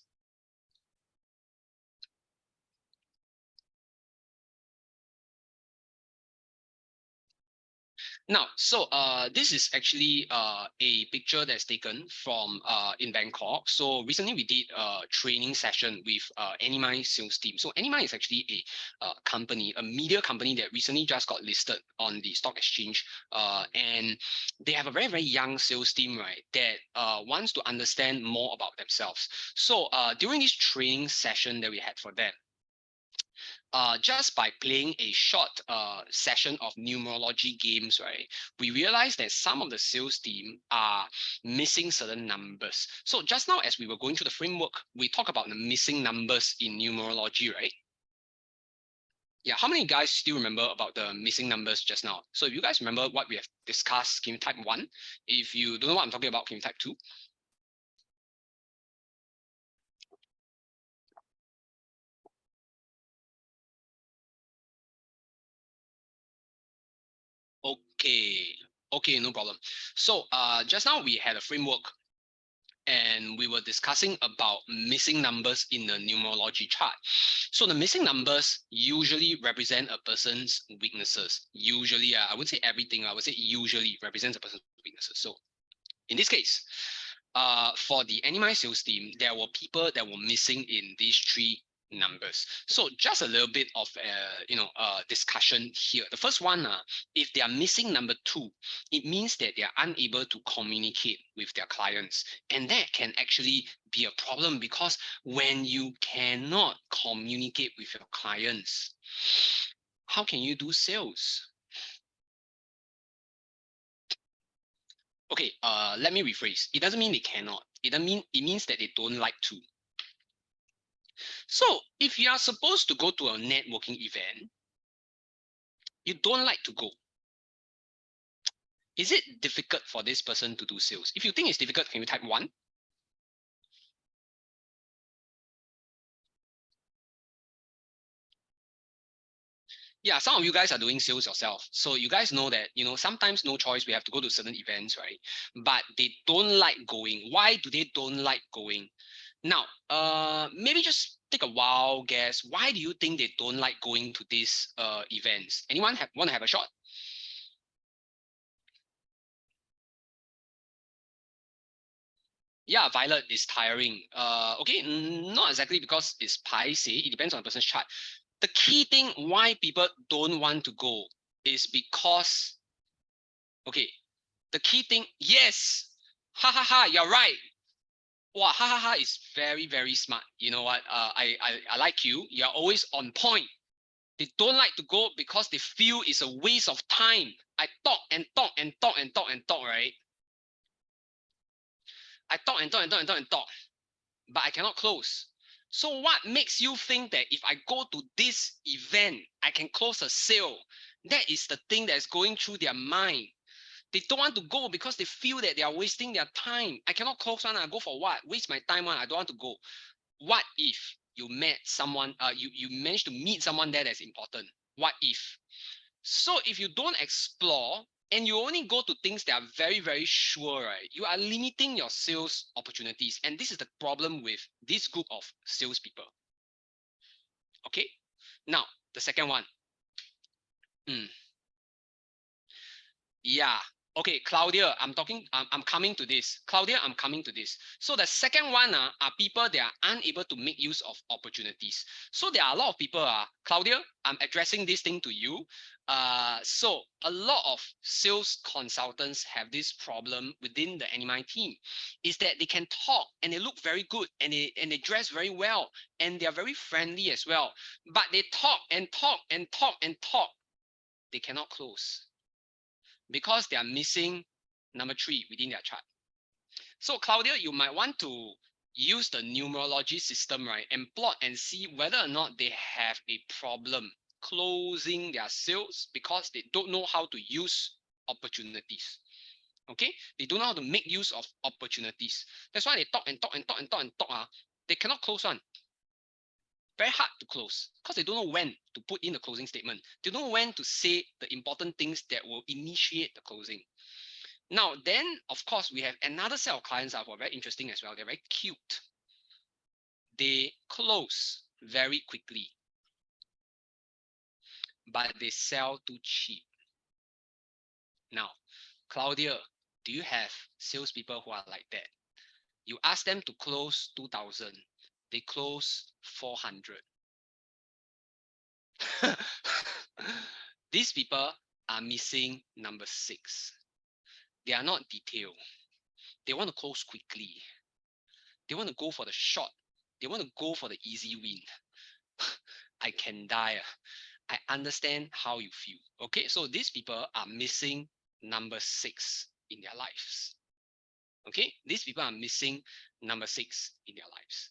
Now, so this is actually a picture that's taken from in Bangkok. So recently we did a training session with Animi sales team. So Animi is actually a company, a media company that recently just got listed on the stock exchange. And they have a very, very young sales team, right, that wants to understand more about themselves. So during this training session that we had for them, just by playing a short session of numerology games, right, we realized that some of the sales team are missing certain numbers. So just now, as we were going through the framework, we talk about the missing numbers in numerology, right? Yeah, how many guys still remember about the missing numbers just now? So if you guys remember what we have discussed, can you type 1? If you don't know what I'm talking about, can you type 2? Okay, okay, no problem. So just now we had a framework and we were discussing about missing numbers in the numerology chart. So the missing numbers usually represent a person's weaknesses. Usually, I would say everything, I would say usually represents a person's weaknesses. So in this case, for the Animi sales team, there were people that were missing in these three numbers. So just a little bit of discussion here. The first one, if they are missing number 2, it means that they are unable to communicate with their clients, and that can actually be a problem, because when you cannot communicate with your clients, how can you do sales? Okay, let me rephrase. It doesn't mean they cannot. It means that they don't like to. So if you are supposed to go to a networking event, you don't like to go. Is it difficult for this person to do sales? If you think it's difficult, can you type 1? Yeah, some of you guys are doing sales yourself. So you guys know that, you know, sometimes no choice, we have to go to certain events, right? But they don't like going. Why do they don't like going? Now, maybe just take a wild guess. Why do you think they don't like going to these events? Anyone want to have a shot? Yeah, violet is tiring. Okay, not exactly because it's paiseh. It depends on the person's chart. The key thing why people don't want to go is because, okay, the key thing, yes, ha ha ha, you're right. Wow, ha ha ha is very, very smart. You know what? I like you. You're always on point. They don't like to go because they feel it's a waste of time. I talk and talk and talk and talk and talk, right? I talk and talk and talk and talk and talk, but I cannot close. So what makes you think that if I go to this event, I can close a sale? That is the thing that's going through their mind. They don't want to go because they feel that they are wasting their time. I cannot close one. I go for what? Waste my time one. I don't want to go. What if you met someone, you managed to meet someone there that's important? What if? So if you don't explore, and you only go to things that are very, very sure, right? You are limiting your sales opportunities. And this is the problem with this group of salespeople. Okay. Now, the second one. Yeah. Okay, Claudia, I'm coming to this. Claudia, I'm coming to this. So the second one are people that are unable to make use of opportunities. So there are a lot of people, Claudia, I'm addressing this thing to you. So a lot of sales consultants have this problem within the Animi team, is that they can talk and they look very good and they dress very well and they are very friendly as well. But they talk and talk and talk and talk. They cannot close because they are missing number 3 within their chart. So Claudia, you might want to use the numerology system, right, and plot and see whether or not they have a problem closing their sales because they don't know how to use opportunities. Okay, they don't know how to make use of opportunities. That's why they talk and talk and talk and talk and talk. They cannot close one. Very hard to close because they don't know when to put in the closing statement. They don't know when to say the important things that will initiate the closing. Now, then, of course, we have another set of clients who are very interesting as well. They're very cute. They close very quickly, but they sell too cheap. Now, Claudia, do you have salespeople who are like that? You ask them to close 2,000, they close 400. These people are missing number 6. They are not detailed. They want to close quickly. They want to go for the short. They want to go for the easy win. I can die. I understand how you feel. Okay, so these people are missing number 6 in their lives. Okay, these people are missing number 6 in their lives.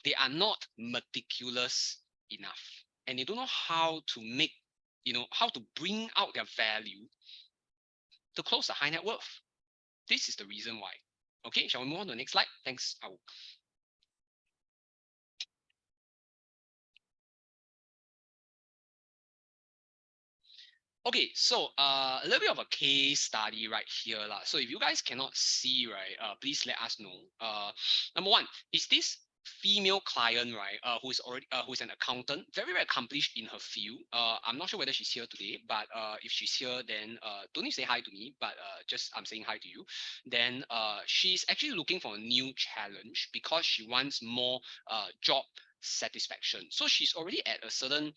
They are not meticulous enough, and they don't know how to make, how to bring out their value to close the high net worth. This is the reason why. Okay, shall we move on to the next slide? Thanks. Okay, so a little bit of a case study right here. So if you guys cannot see, right, please let us know. Number one, is this female client, right, who's an accountant, very, very accomplished in her field. I'm not sure whether she's here today, but if she's here, then don't need to say hi to me, but just I'm saying hi to you. Then she's actually looking for a new challenge because she wants more job satisfaction. So she's already at a certain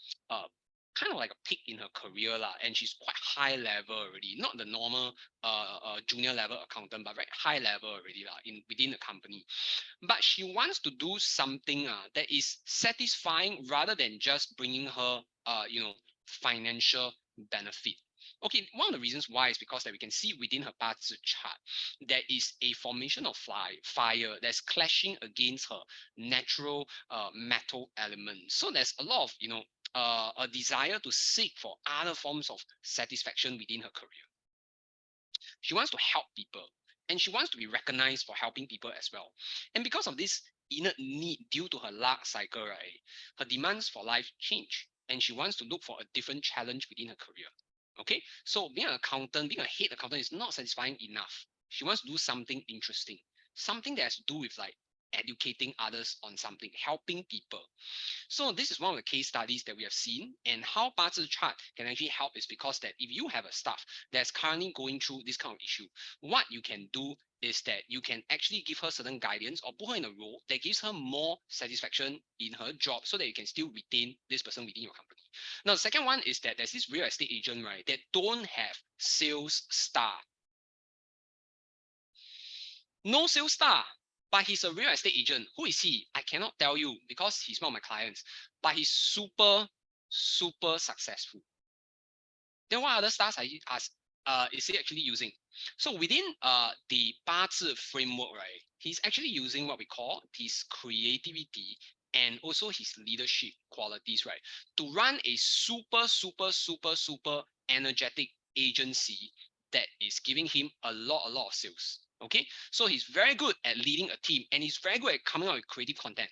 kind of like a peak in her career and she's quite high level already, not the normal junior level accountant, but very high level already within the company. But she wants to do something that is satisfying rather than just bringing her financial benefit. Okay, one of the reasons why is because that we can see within her path chart, there is a formation of fire that's clashing against her natural metal element. So there's a lot of a desire to seek for other forms of satisfaction within her career. She wants to help people and she wants to be recognized for helping people as well. And because of this innate need due to her luck cycle, right, her demands for life change and she wants to look for a different challenge within her career. Okay, so being an accountant, being a head accountant is not satisfying enough. She wants to do something interesting, something that has to do with like educating others on something, helping people. So this is one of the case studies that we have seen, and how Bazi chart can actually help is because that if you have a staff that's currently going through this kind of issue, what you can do is that you can actually give her certain guidance or put her in a role that gives her more satisfaction in her job so that you can still retain this person within your company. Now, the second one is that there's this real estate agent, right, that don't have sales star. No sales star, but he's a real estate agent. Who is he? I cannot tell you because he's one of my clients, but he's super, super successful. Then what other stars is he actually using? So within the 八字 framework, right, he's actually using what we call his creativity and also his leadership qualities, right, to run a super, super, super, super energetic agency that is giving him a lot of sales. Okay, so he's very good at leading a team and he's very good at coming up with creative content.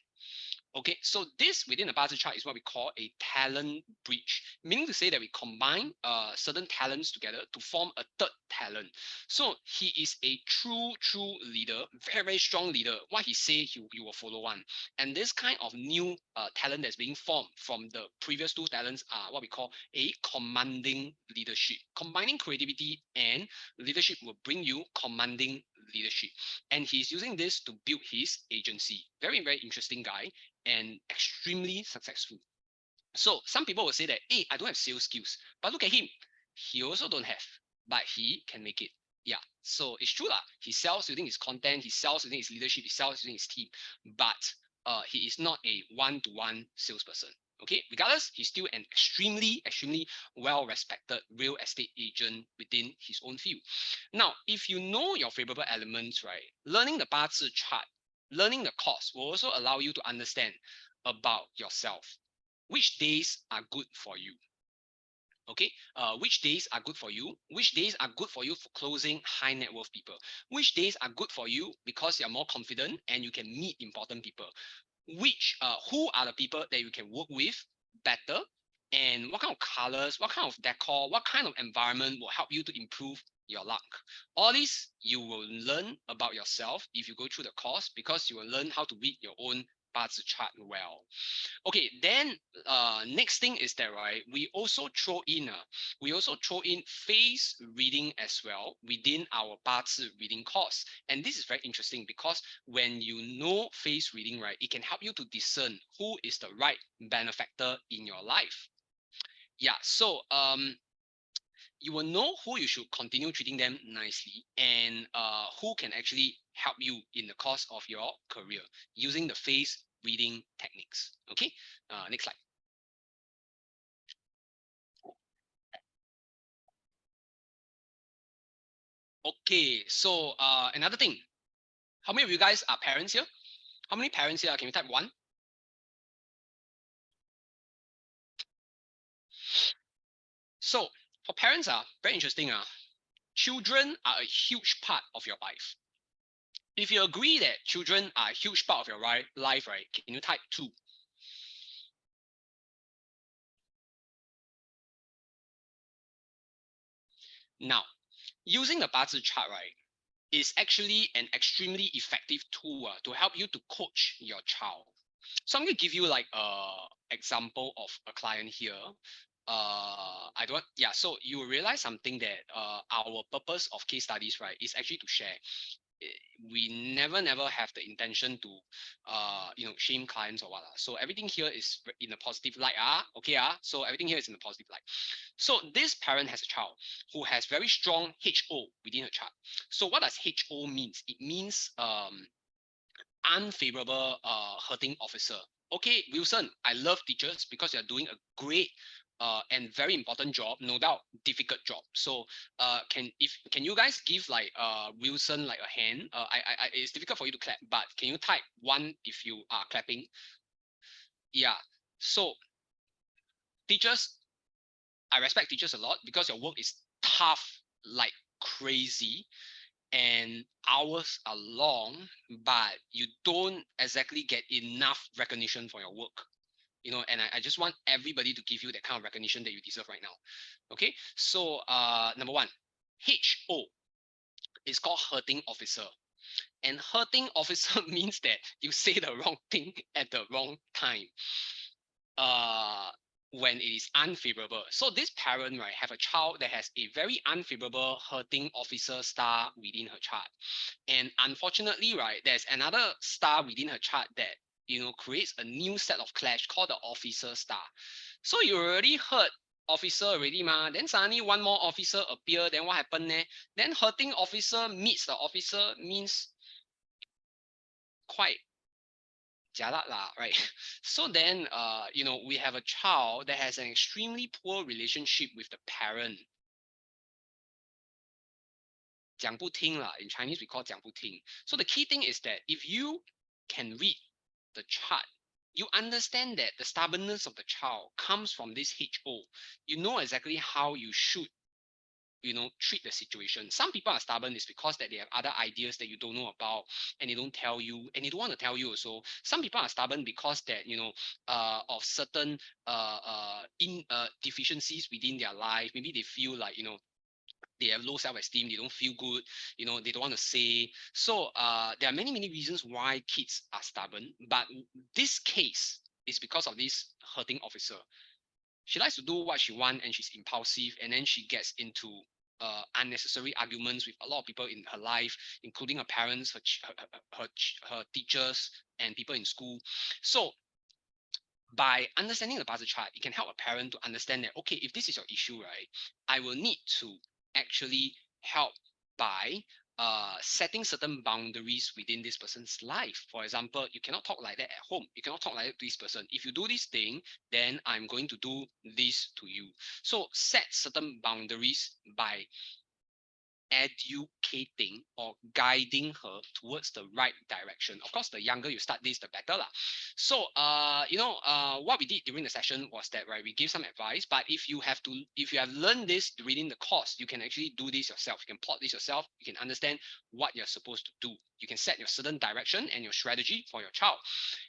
Okay, so this within the Bazi chart is what we call a talent bridge, meaning to say that we combine certain talents together to form a third talent. So he is a true leader, very strong leader. What he say, you will follow one. And this kind of new talent that's being formed from the previous two talents are what we call a commanding leadership. Combining creativity and leadership will bring you commanding leadership. And he's using this to build his agency. Very interesting guy and extremely successful. So some people will say that, hey, I don't have sales skills, but look at him. He also don't have, but he can make it. Yeah, so it's true lah. He sells using his content, he sells using his leadership, he sells using his team, but he is not a one-to-one salesperson. Okay, regardless, he's still an extremely well-respected real estate agent within his own field. Now, if you know your favorable elements, right, learning the 八字 chart, learning the course will also allow you to understand about yourself. Which days are good for you? Okay, which days are good for you? Which days are good for you for closing high net worth people? Which days are good for you because you're more confident and you can meet important people? Who are the people that you can work with better? And what kind of colors, what kind of decor, what kind of environment will help you to improve your luck? All this you will learn about yourself if you go through the course, because you will learn how to read your own 八字 chart well. Okay, then next thing is that, right, we also throw in face reading as well within our 八字 reading course. And this is very interesting because when you know face reading, right, it can help you to discern who is the right benefactor in your life. Yeah, so you will know who you should continue treating them nicely, and who can actually help you in the course of your career using the face reading techniques. Okay, next slide. Okay, so another thing, how many of you guys are parents here? How many parents here? Can you type one? So for parents, very interesting. Children are a huge part of your life. If you agree that children are a huge part of your life, right? Can you type two? Now, using the 八字 chart, right, is actually an extremely effective tool to help you to coach your child. So I'm going to give you like a example of a client here. I don't, yeah, so you will realize something that our purpose of case studies, right, is actually to share. We never have the intention to shame clients or what. So everything here is in a positive light. Okay, so everything here is in a positive light. So this parent has a child who has very strong HO within her chart. So what does HO means? It means unfavorable hurting officer. Okay, Wilson, I love teachers because you're doing a great and very important job, no doubt difficult job. So can you guys give like Wilson like a hand? It's difficult for you to clap, but can you type one if you are clapping? Yeah. So teachers, I respect teachers a lot because your work is tough like crazy, and hours are long, but you don't exactly get enough recognition for your work. And I just want everybody to give you that kind of recognition that you deserve right now. Okay, so number one, HO is called hurting officer. And hurting officer means that you say the wrong thing at the wrong time. uh when it is unfavorable. So this parent, right, have a child that has a very unfavorable hurting officer star within her chart. And unfortunately, right, there's another star within her chart that creates a new set of clash called the officer star. So you already hurt officer already, then suddenly one more officer appear, then what happened there? Then hurting officer meets the officer means quite jialat lah, right? So then, we have a child that has an extremely poor relationship with the parent. 讲不听 lah. In Chinese, we call 讲不听. So the key thing is that if you can read the chart, you understand that the stubbornness of the child comes from this HO. You know exactly how you should treat the situation. Some people are stubborn is because that they have other ideas that you don't know about, and they don't tell you, and they don't want to tell you also. Some people are stubborn because that of certain in deficiencies within their life. Maybe they feel like they have low self-esteem, they don't feel good, they don't want to say. So there are many reasons why kids are stubborn, but this case is because of this hurting officer. She likes to do what she wants, and she's impulsive, and then she gets into unnecessary arguments with a lot of people in her life, including her parents, her teachers, and people in school. So by understanding the puzzle chart, it can help a parent to understand that, okay, if this is your issue, right, I will need to actually help by setting certain boundaries within this person's life. For example, you cannot talk like that at home. You cannot talk like that to this person. If you do this thing, then I'm going to do this to you. So set certain boundaries by educating or guiding her towards the right direction. Of course, the younger you start this, the better lah. So, what we did during the session was that, right, we give some advice. But if you have learned this within the course, you can actually do this yourself. You can plot this yourself. You can understand what you're supposed to do. You can set your certain direction and your strategy for your child.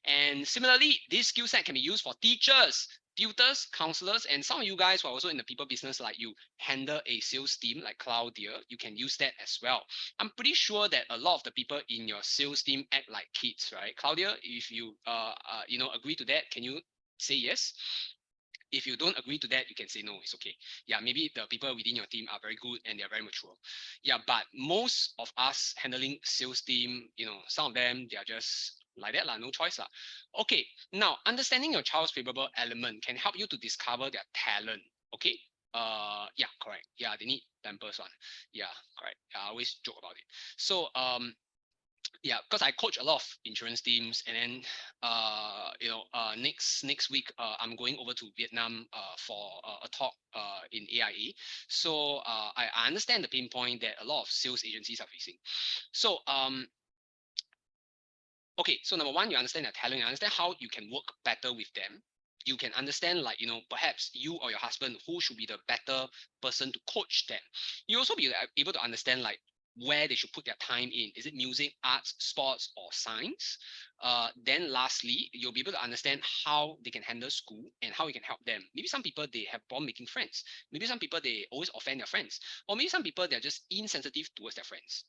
And similarly, this skill set can be used for teachers, tutors, counselors, and some of you guys who are also in the people business, like you handle a sales team like Claudia, you can use that as well. I'm pretty sure that a lot of the people in your sales team act like kids, right? Claudia, if you agree to that, can you say yes? If you don't agree to that, you can say no, it's okay. Yeah, maybe the people within your team are very good and they're very mature. Yeah, but most of us handling sales team, some of them, they are just like that, no choice. Okay, now understanding your child's favorable element can help you to discover their talent. Okay. Yeah, correct. Yeah, they need tempers one. Yeah, correct. I always joke about it. So yeah, because I coach a lot of insurance teams, and then next week I'm going over to Vietnam for a talk in AIA. So I understand the pain point that a lot of sales agencies are facing. So okay, so number one, you understand their talent, you understand how you can work better with them. You can understand, like, perhaps you or your husband, who should be the better person to coach them. You also be able to understand, like, where they should put their time in. Is it music, arts, sports, or science? Then lastly, you'll be able to understand how they can handle school and how you can help them. Maybe some people, they have problem making friends. Maybe some people, they always offend their friends. Or maybe some people, they're just insensitive towards their friends.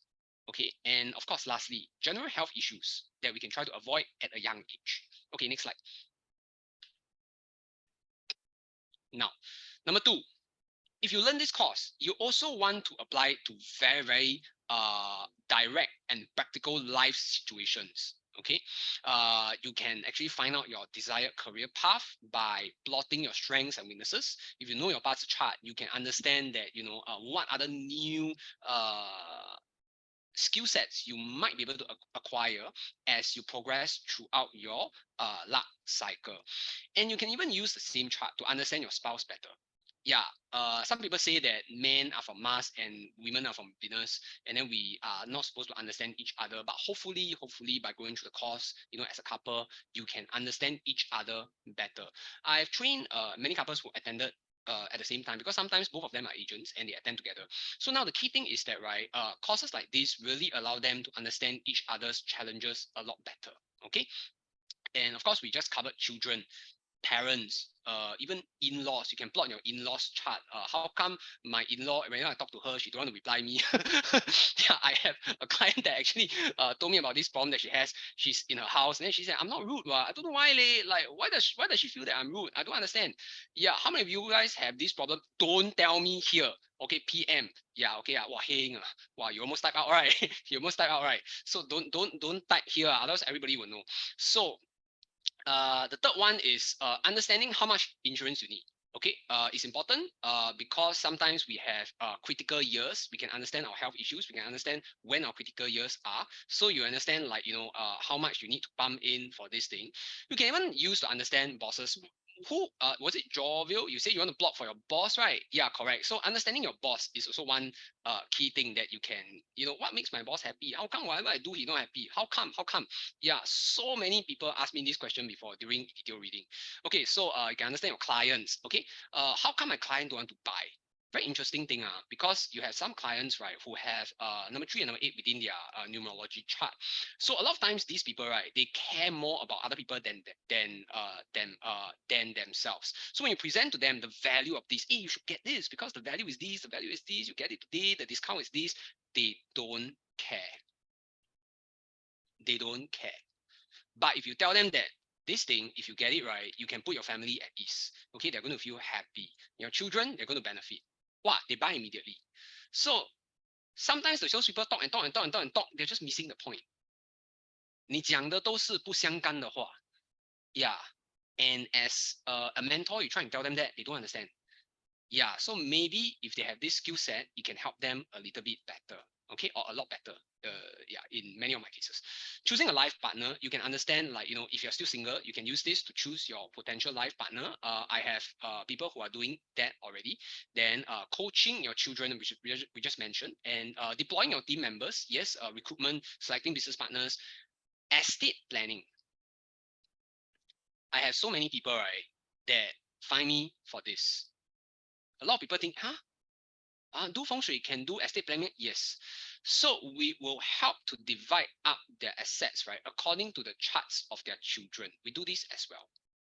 Okay, and of course, lastly, general health issues that we can try to avoid at a young age. Okay, next slide. Now, number two, if you learn this course, you also want to apply it to very direct and practical life situations. Okay, you can actually find out your desired career path by plotting your strengths and weaknesses. If you know your path chart, you can understand that what other new skill sets you might be able to acquire as you progress throughout your luck cycle. And you can even use the same chart to understand your spouse better. Yeah, some people say that men are from Mars and women are from Venus, and then we are not supposed to understand each other. But hopefully, by going through the course, as a couple, you can understand each other better. I've trained many couples who attended at the same time, because sometimes both of them are agents and they attend together. So now the key thing is that, right, courses like this really allow them to understand each other's challenges a lot better. Okay, and of course, we just covered children, parents, even in-laws. You can plot your in-laws chart. How come my in-law, when I talk to her, she don't want to reply me? Yeah, I have a client that actually told me about this problem that she has. She's in her house, and then she said, "I'm not rude. Well, I don't know why, like, why does she feel that I'm rude? I don't understand." Yeah, how many of you guys have this problem? Don't tell me here. Okay, PM. Yeah, okay. Wow, hey, wow, you almost type out, right? You almost type out, right? So don't type here, otherwise everybody will know. So the third one is understanding how much insurance you need. Okay, it's important because sometimes we have critical years. We can understand our health issues. We can understand when our critical years are. So you understand, like, how much you need to pump in for this thing. You can even use to understand bosses. Who was it, Jovial? You say you want to block for your boss, right? Yeah, correct. So understanding your boss is also one key thing that you can, what makes my boss happy? How come whatever I do, he not happy? How come? How come? Yeah, so many people asked me this question before during video reading. Okay, so you can understand your clients. Okay, how come my client don't want to buy? very interesting thing, because you have some clients, right, who have number 3 and number 8 within their numerology chart. So a lot of times these people, right, they care more about other people than themselves. So when you present to them the value of this, hey, you should get this because the value is this, the value is this, you get it today, the discount is this, they don't care. They don't care. But if you tell them that this thing, if you get it right, you can put your family at ease. Okay, they're going to feel happy. Your children, they're going to benefit. What? They buy immediately. So sometimes the salespeople talk and talk and talk and talk and talk, they're just missing the point. 你讲的都是不相干的话. Yeah. And as a mentor, you try and tell them that, they don't understand. Yeah, so maybe if they have this skill set, it can help them a little bit better, okay, or a lot better. Yeah, in many of my cases, choosing a life partner, you can understand, like, if you're still single, you can use this to choose your potential life partner. I have people who are doing that already. Then coaching your children, which we just mentioned, and deploying your team members. Yes, recruitment, selecting business partners, estate planning. I have so many people, right, that find me for this. A lot of people think, do feng shui, can do estate planning? Yes. So we will help to divide up their assets, right, according to the charts of their children. We do this as well.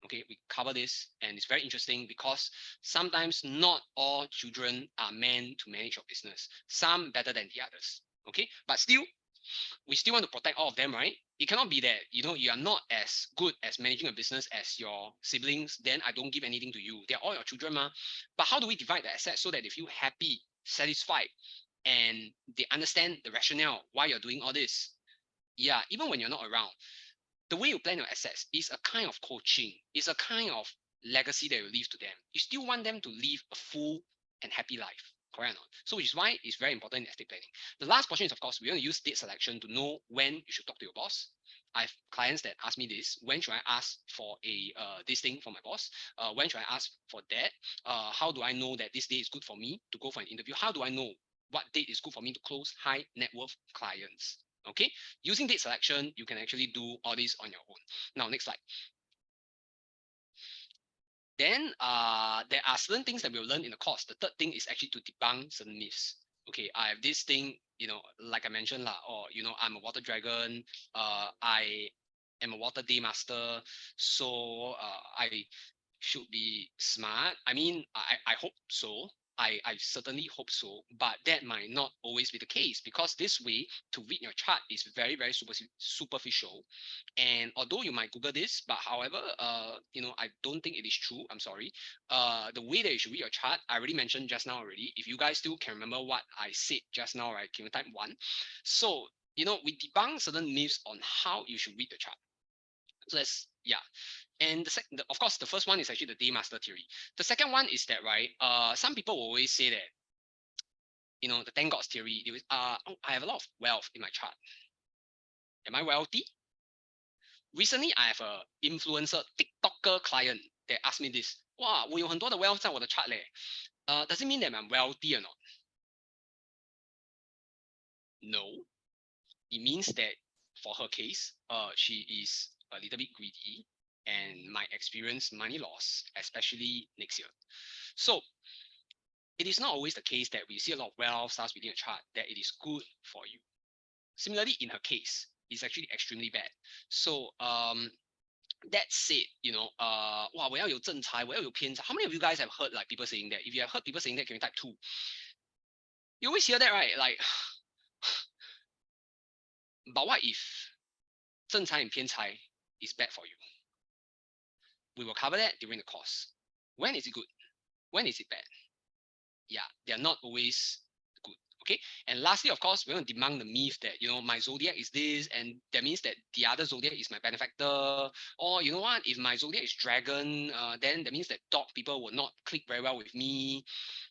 Okay, we cover this, and it's very interesting because sometimes not all children are meant to manage your business. Some better than the others. Okay, but still, we still want to protect all of them, right? It cannot be that you are not as good as managing a business as your siblings, then I don't give anything to you. They're all your children, ma. But how do we divide the assets so that they feel happy, satisfied, and they understand the rationale why you're doing all this? Yeah, even when you're not around, the way you plan your assets is a kind of coaching, it's a kind of legacy that you leave to them. You still want them to live a full and happy life, correct or not? So which is why it's very important in estate planning. The last portion is, of course, we want to use date selection to know when you should talk to your boss. I have clients that ask me this: when should I ask for a this thing from my boss? When should I ask for that? How do I know that this day is good for me to go for an interview? How do I know what date is good for me to close high net worth clients? Okay, using date selection, you can actually do all this on your own. Now, next slide. Then there are certain things that we'll learn in the course. The third thing is actually to debunk certain myths. Okay, I have this thing, like I mentioned, or I'm a water dragon, I am a water day master, so I should be smart. I mean, I hope so. I certainly hope so, but that might not always be the case, because this way to read your chart is very, very superficial. And although you might Google this, but however, I don't think it is true. I'm sorry. The way that you should read your chart, I already mentioned just now already. If you guys still can remember what I said just now, right? Can you type 1? So, we debunk certain myths on how you should read the chart. So yeah. And of course, the first one is actually the day master theory. The second one is that, right, some people will always say that, the 10 gods theory, I have a lot of wealth in my chart. Am I wealthy? Recently, I have a influencer TikToker client that asked me this. Wow, 我有很多的 wealth 在我的 chart 嘞。Does it mean that I'm wealthy or not? No. It means that for her case, she is a little bit greedy and might experience money loss, especially next year. So it is not always the case that we see a lot of wealth starts within a chart that it is good for you. Similarly, in her case, it's actually extremely bad. So that said, wow, 我要有正财，我要有偏财. How many of you guys have heard like people saying that? If you have heard people saying that, can you type 2? You always hear that, right? Like, but what if 正财 and 偏财 is bad for you? We will cover that during the course. When is it good? When is it bad? Yeah, they are not always good. Okay. And lastly, of course, we're going to debunk the myth that, my zodiac is this, and that means that the other zodiac is my benefactor. Or, you know what, if my zodiac is dragon, then that means that dog people will not click very well with me.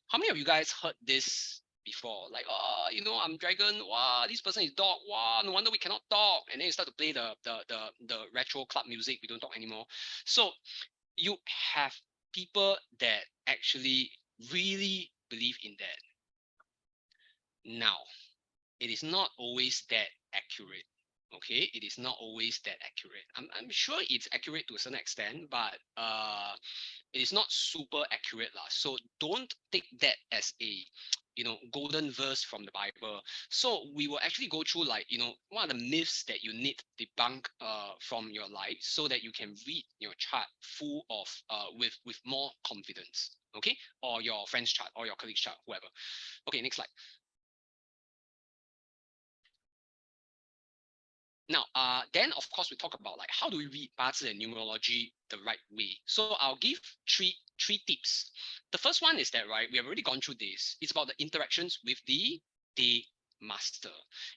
How many of you guys heard this before? Like, I'm dragon. Wow, this person is dog. Wow, no wonder we cannot talk. And then you start to play the retro club music. We don't talk anymore. So you have people that actually really believe in that. Now, it is not always that accurate. Okay, it is not always that accurate. I'm sure it's accurate to a certain extent, but it is not super accurate lah. So don't take that as a golden verse from the Bible. So we will actually go through like what are the myths that you need to debunk from your life so that you can read your chart full of with more confidence. Okay, or your friend's chart or your colleague's chart, whoever. Okay, next slide. Now, then of course we talk about like how do we read 八字 and numerology the right way. So I'll give three tips. The first one is that right, we have already gone through this. It's about the interactions with the day master,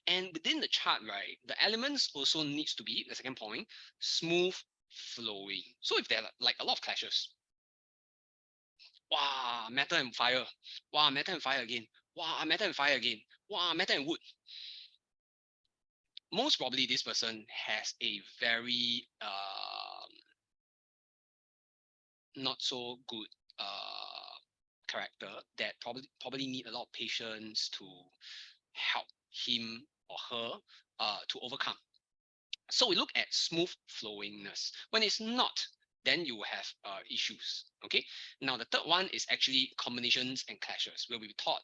and within the chart, right, the elements also needs to be the second point smooth flowing. So if there are like a lot of clashes, wow, metal and fire, wow, metal and fire again, wow, metal and fire again, wow, metal and wood, most probably this person has a very not so good character that probably need a lot of patience to help him or her to overcome. So we look at smooth flowingness. When it's not, then you will have issues. Okay. Now the third one is actually combinations and clashes, where we taught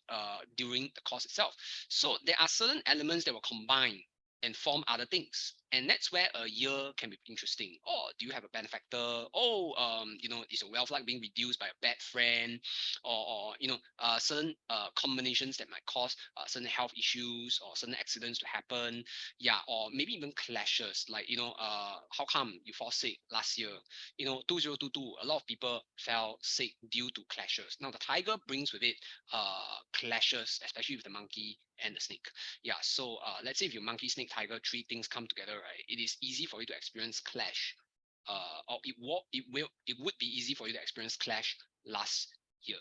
during the course itself. So there are certain elements that will combine and form other things, and that's where a year can be interesting. Oh, do you have a benefactor? Oh, is your wealth like being reduced by a bad friend, or certain combinations that might cause certain health issues or certain accidents to happen. Yeah, or maybe even clashes, like how come you fall sick last year? 2022, a lot of people fell sick due to clashes. Now the tiger brings with it clashes, especially with the monkey and the snake. Yeah, so let's say if your monkey, snake, tiger, three things come together, right, it is easy for you to experience clash. Or it would be easy for you to experience clash last year.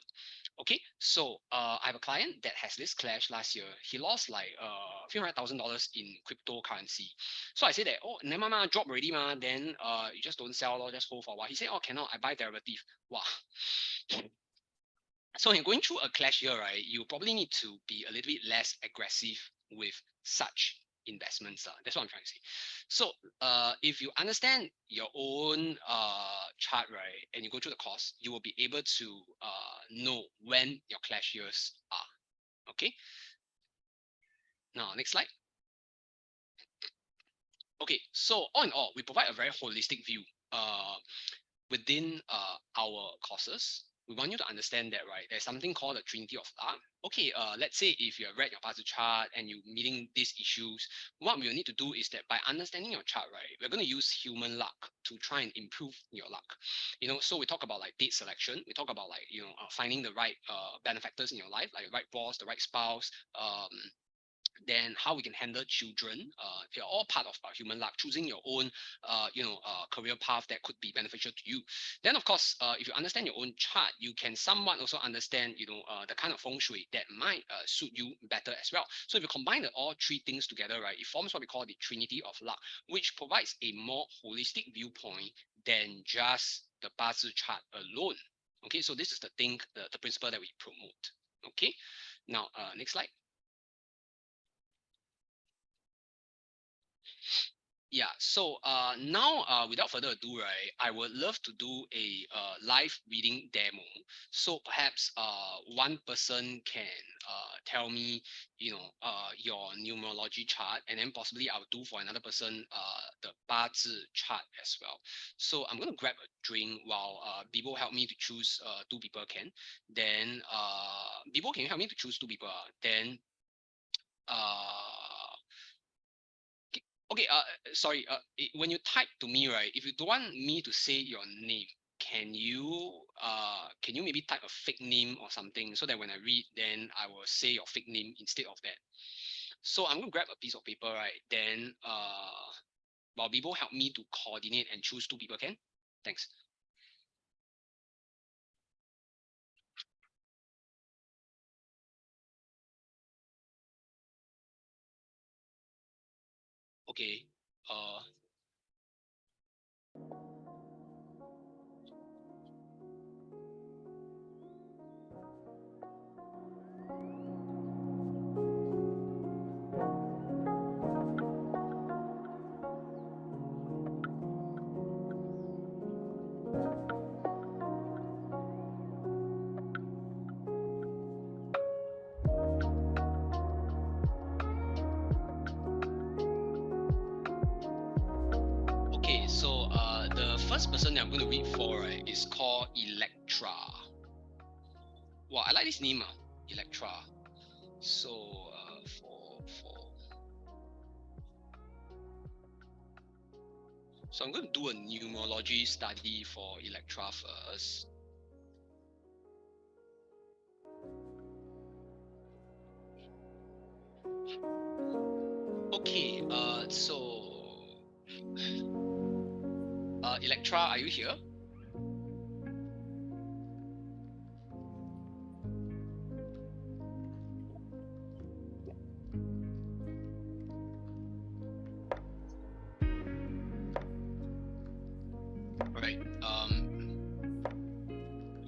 Okay, so I have a client that has this clash last year. He lost like $300,000 in cryptocurrency. So I said that, oh, never mind, drop already, ma. Then you just don't sell or just hold for a while. He said, oh, cannot, I buy derivative. Wow. So in going through a clash year, right, you probably need to be a little bit less aggressive with such investments. That's what I'm trying to say. So if you understand your own chart, right, and you go through the course, you will be able to know when your clash years are. Okay. Now, next slide. Okay, so all in all, we provide a very holistic view within our courses. We want you to understand that, right? There's something called the Trinity of Luck. Okay, let's say if you have read your Bazi chart and you're meeting these issues, what we will need to do is that by understanding your chart, right, we're going to use human luck to try and improve your luck. So we talk about like date selection. We talk about like finding the right benefactors in your life, like the right boss, the right spouse, then how we can handle children. They're all part of human luck, choosing your own career path that could be beneficial to you. Then of course, if you understand your own chart, you can somewhat also understand the kind of feng shui that might suit you better as well. So if you combine all three things together, right, it forms what we call the Trinity of Luck, which provides a more holistic viewpoint than just the Bazi chart alone. Okay, so this is the thing, the principle that we promote. Okay, now next slide. Yeah, so now without further ado, right, I would love to do a live reading demo. So perhaps one person can tell me, your numerology chart, and then possibly I'll do for another person the 八字 chart as well. So I'm gonna grab a drink while Bibo help me to choose two people can. Then Bibo, can you help me to choose two people? Then okay, sorry. When you type to me, right? If you don't want me to say your name, can you maybe type a fake name or something so that when I read, then I will say your fake name instead of that. So I'm gonna grab a piece of paper, right? Then while Bibo help me to coordinate and choose two people, can? Thanks. Okay. first person that I'm going to read for, right, is called Electra. Wow, I like this name, Electra. So so I'm going to do a numerology study for Electra first. Okay, Electra, are you here? Right.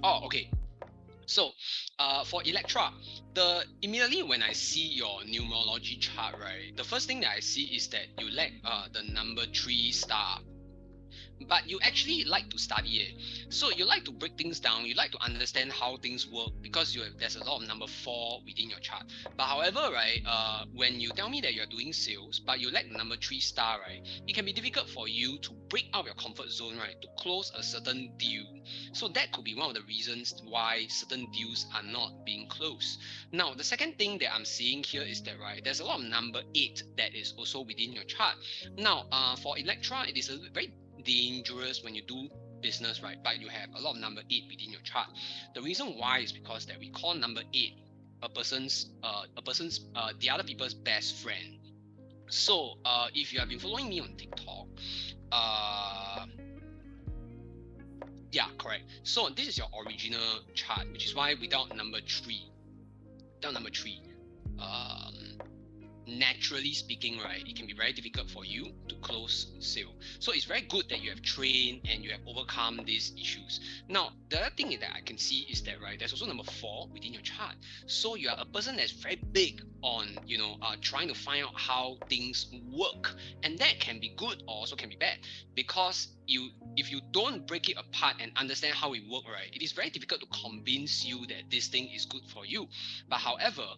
Oh, okay. So, for Electra, immediately when I see your numerology chart, right, the first thing that I see is that you lack the number 3 star. But you actually like to study it. So you like to break things down, you like to understand how things work because there's a lot of number 4 within your chart. But however, right, when you tell me that you're doing sales, but you lack the number 3 star, right, it can be difficult for you to break out your comfort zone, right, to close a certain deal. So that could be one of the reasons why certain deals are not being closed. Now, the second thing that I'm seeing here is that, right, there's a lot of number 8 that is also within your chart. Now, for Electra, it is a very dangerous when you do business, right? But you have a lot of number 8 within your chart. The reason why is because that we call number 8 the other people's best friend. So if you have been following me on TikTok, yeah, correct. So this is your original chart, which is why without number 3, naturally speaking, right, it can be very difficult for you to close sale. So it's very good that you have trained and you have overcome these issues. Now, the other thing that I can see is that, right, there's also number 4 within your chart. So you are a person that's very big on, trying to find out how things work, and that can be good or also can be bad, because if you don't break it apart and understand how it works, right, it is very difficult to convince you that this thing is good for you. But however,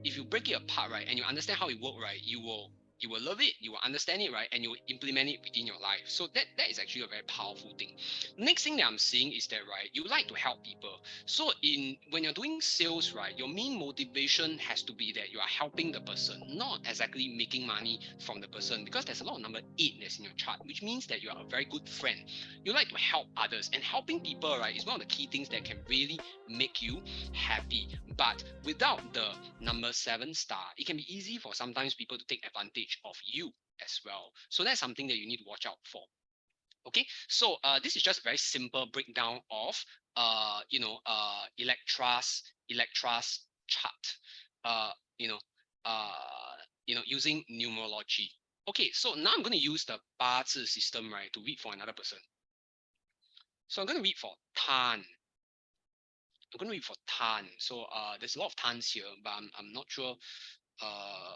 if you break it apart, right, and you understand how it works, right, you will love it, you will understand it, right, and you will implement it within your life. So that is actually a very powerful thing. Next thing that I'm seeing is that, right, you like to help people. So when you're doing sales, right, your main motivation has to be that you are helping the person, not exactly making money from the person, because there's a lot of number 8 that's in your chart, which means that you are a very good friend. You like to help others, and helping people, right, is one of the key things that can really make you happy. But without the number 7 star, it can be easy for sometimes people to take advantage of you as well. So that's something that you need to watch out for. Okay, so this is just a very simple breakdown of Electra's chart. Uh, you know, using numerology. Okay, so now I'm going to use the 八字 system, right, to read for another person. So I'm going to read for Tan. So there's a lot of Tans here, but I'm not sure.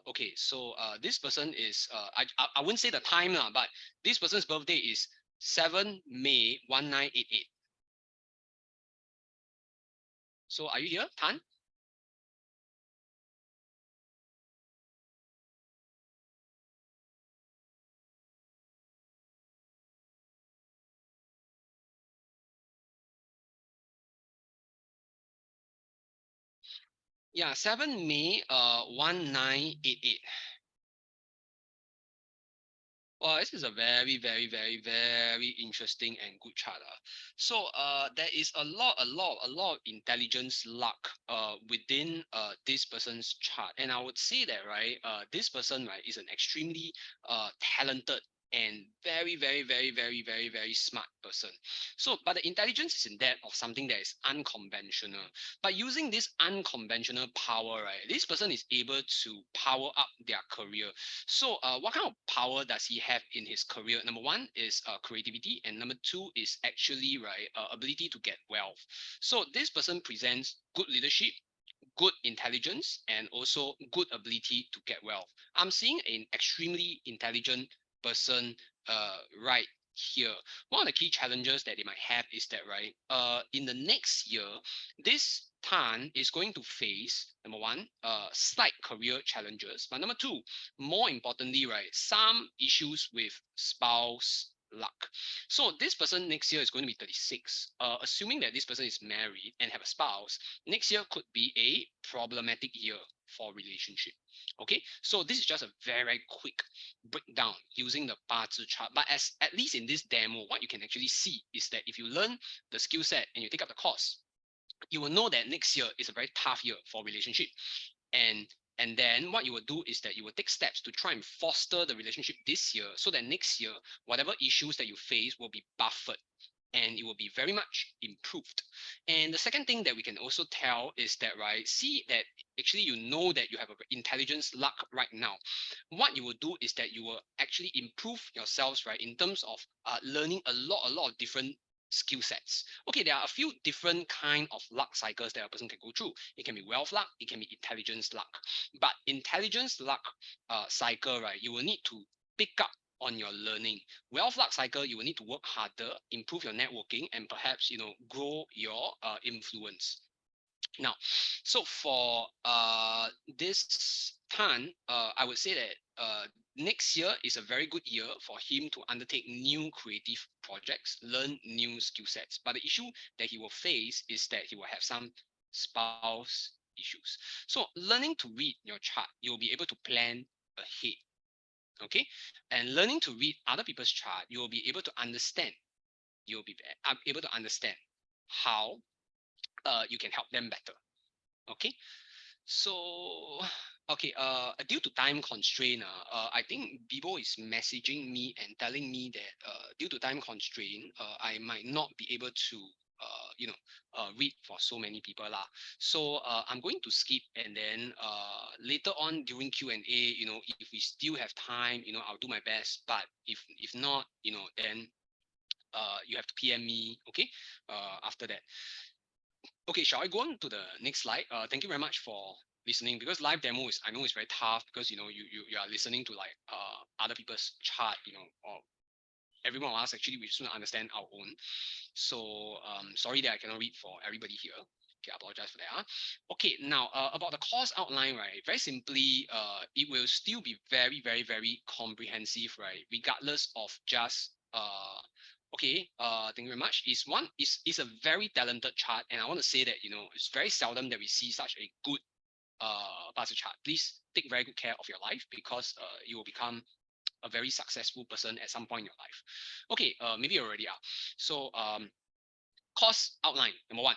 Okay, so this person is I wouldn't say the time lah, but this person's birthday is 7 May 1988. So are you here, Tan? Yeah, 7 May 1988. Well, this is a very, very, very, very interesting and good chart. So there is a lot of intelligence luck within this person's chart. And I would say that, right, this person, right, is an extremely talented and very, very, very, very, very, very smart person. So, but the intelligence is in that of something that is unconventional. But using this unconventional power, right, this person is able to power up their career. So, what kind of power does he have in his career? Number 1 is creativity, and number 2 is actually, right, ability to get wealth. So this person presents good leadership, good intelligence, and also good ability to get wealth. I'm seeing an extremely intelligent person right here. One of the key challenges that they might have is that, right, in the next year, this Tan is going to face, number 1, slight career challenges, but number 2, more importantly, right, some issues with spouse luck. So this person next year is going to be 36. Assuming that this person is married and have a spouse, next year could be a problematic year for relationship. Okay, so this is just a very quick breakdown using the 八字 chart. But as at least in this demo, what you can actually see is that if you learn the skill set and you take up the course, you will know that next year is a very tough year for relationship. And then what you will do is that you will take steps to try and foster the relationship this year, so that next year, whatever issues that you face will be buffered and it will be very much improved. And the second thing that we can also tell is that, right, see that actually you know that you have a intelligence luck right now. What you will do is that you will actually improve yourselves, right, in terms of learning a lot of different skill sets. Okay, there are a few different kind of luck cycles that a person can go through. It can be wealth luck, it can be intelligence luck. But intelligence luck cycle, right, you will need to pick up on your learning. Wealth luck cycle, you will need to work harder, improve your networking, and perhaps grow your influence. Now, so for this Tan, I would say that next year is a very good year for him to undertake new creative projects, learn new skill sets. But the issue that he will face is that he will have some spouse issues. So learning to read your chart, you'll be able to plan ahead. Okay, and learning to read other people's chart, you will be able to understand. You'll be able to understand how you can help them better. Okay, so okay, due to time constraint, I think Bibo is messaging me and telling me that due to time constraint, I might not be able to read for so many people lah. So I'm going to skip, and then later on during Q&A, if we still have time, I'll do my best. But if not, then you have to PM me, okay? After that. Okay, shall I go on to the next slide? Thank you very much for listening, because live demo is, I know, it's very tough, because you are listening to like other people's chart, or everyone of us actually, we just want to understand our own. So sorry that I cannot read for everybody here. Okay, I apologize for that. Okay, now about the course outline, right? Very simply, it will still be very, very, very comprehensive, right? Regardless of just okay, thank you very much. Is a very talented chart, and I want to say that it's very seldom that we see such a good buzzer chart. Please take very good care of your life, because you will become a very successful person at some point in your life. Okay, maybe you already are. So course outline, number one,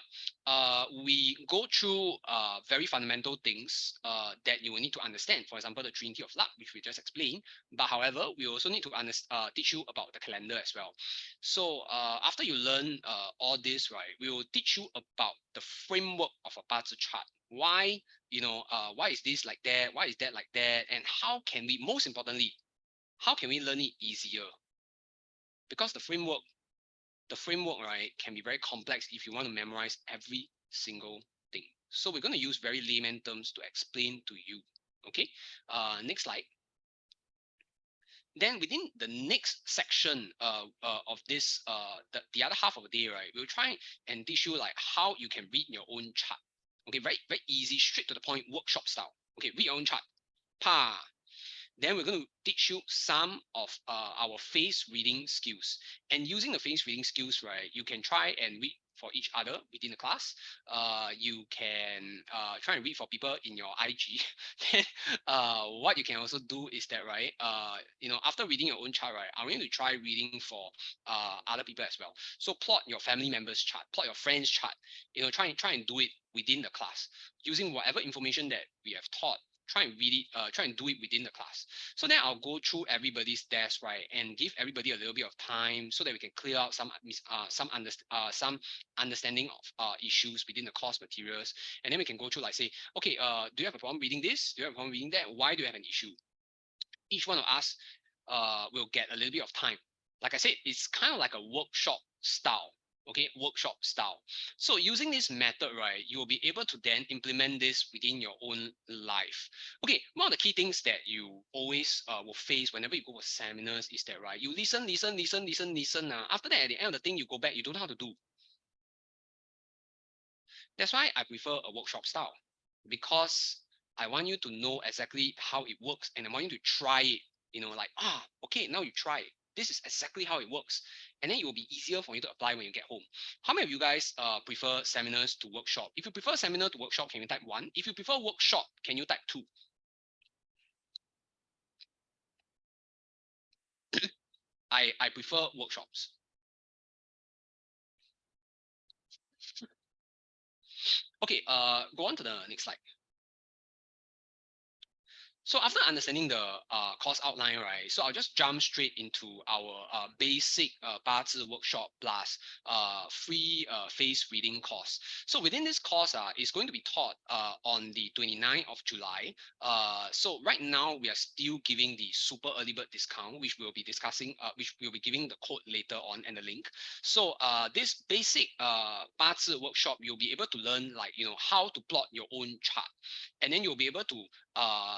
we go through very fundamental things that you will need to understand. For example, the Trinity of Luck, which we just explained. But however, we also need to teach you about the calendar as well. So after you learn all this, right, we will teach you about the framework of a Bazi chart. Why, why is this like that? Why is that like that? And how can we, most importantly, how can we learn it easier? Because the framework, right, can be very complex if you want to memorize every single thing. So we're going to use very layman terms to explain to you. Okay, next slide. Then within the next section of this, the other half of the day, right, we'll try and teach you like how you can read your own chart. Okay, very, very easy, straight to the point, workshop style. Okay, read your own chart. Pa. Then we're going to teach you some of our face reading skills. And using the face reading skills, right, you can try and read for each other within the class. You can try and read for people in your IG. Then what you can also do is that, right, after reading your own chart, right, I want you to try reading for other people as well. So plot your family members' chart, plot your friends' chart. Try and do it within the class using whatever information that we have taught. Try and read it, try and do it within the class. So then I'll go through everybody's desk, right, and give everybody a little bit of time so that we can clear out some understanding of issues within the course materials. And then we can go through, like, say, okay, do you have a problem reading this? Do you have a problem reading that? Why do you have an issue? Each one of us will get a little bit of time. Like I said, it's kind of like a workshop style. Okay, workshop style. So using this method, right, you will be able to then implement this within your own life. Okay, one of the key things that you always will face whenever you go for seminars is that, right, you listen. After that, at the end of the thing, you go back, you don't know how to do. That's why I prefer a workshop style, because I want you to know exactly how it works, and I want you to try it. Like, okay, now you try it. This is exactly how it works. And then it will be easier for you to apply when you get home. How many of you guys prefer seminars to workshop? If you prefer seminar to workshop, can you type 1? If you prefer workshop, can you type 2? I prefer workshops. Okay, go on to the next slide. So after understanding the course outline, right, so I'll just jump straight into our basic 八字 workshop plus free face reading course. So within this course, it's going to be taught on the 29th of July. So right now we are still giving the super early bird discount, which we'll be discussing, which we'll be giving the code later on and the link. So this basic 八字 workshop, you'll be able to learn like how to plot your own chart, and then you'll be able to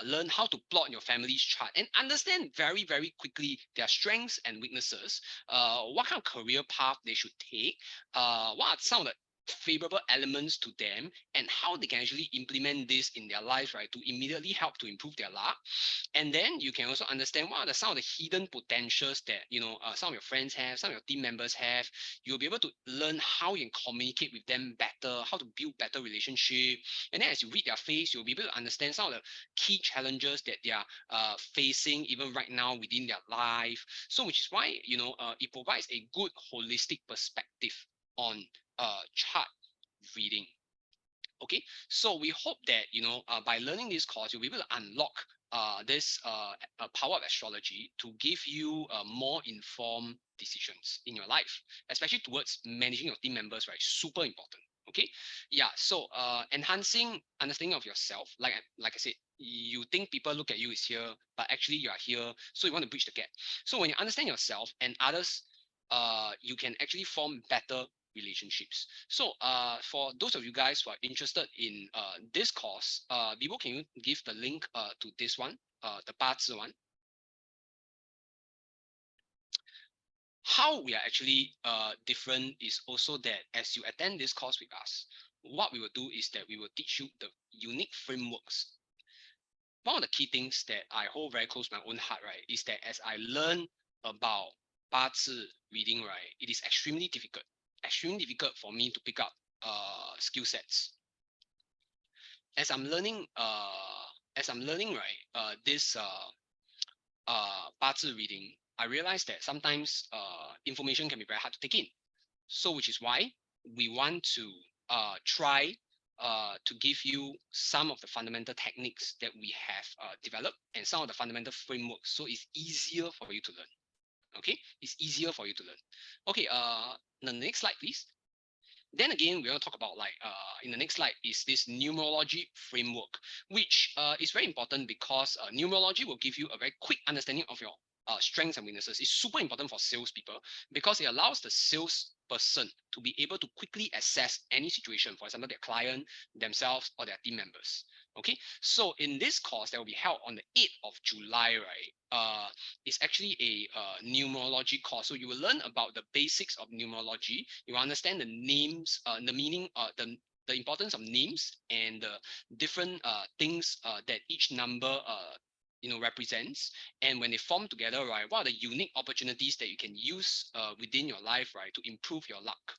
learn how to plot your family's chart and understand very, very quickly their strengths and weaknesses, what kind of career path they should take, what are some of the favorable elements to them, and how they can actually implement this in their lives, right, to immediately help to improve their luck. And then you can also understand what are some of the hidden potentials that some of your friends have, some of your team members have. You'll be able to learn how you can communicate with them better, how to build better relationship. And then as you read their face, you'll be able to understand some of the key challenges that they are facing even right now within their life. So which is why it provides a good holistic perspective on chart reading. Okay, so we hope that by learning this course, you'll be able to unlock this power of astrology to give you more informed decisions in your life, especially towards managing your team members, right? Super important. Okay, yeah. So enhancing understanding of yourself, like I said, you think people look at you is here, but actually you are here, so you want to bridge the gap. So when you understand yourself and others, you can actually form better relationships. So for those of you guys who are interested in this course, Bibo, can you give the link to this one, the 八字 one? How we are actually different is also that as you attend this course with us, what we will do is that we will teach you the unique frameworks. One of the key things that I hold very close to my own heart, right, is that as I learn about 八字 reading, right, it is extremely difficult for me to pick up skill sets. As I'm learning, right, this 八字 reading, I realized that sometimes information can be very hard to take in. So which is why we want to try to give you some of the fundamental techniques that we have developed and some of the fundamental frameworks, so it's easier for you to learn. Okay, it's easier for you to learn. Okay, the next slide, please. Then again, we're going to talk about like in the next slide is this numerology framework, which is very important because numerology will give you a very quick understanding of your strengths and weaknesses. It's super important for salespeople because it allows the salesperson to be able to quickly assess any situation, for example, their client, themselves, or their team members. Okay, so in this course that will be held on the 8th of July, right? It's actually a numerology course. So you will learn about the basics of numerology. You will understand the names, the meaning, the importance of names and the different things that each number represents, and when they form together, right, what are the unique opportunities that you can use within your life, right, to improve your luck.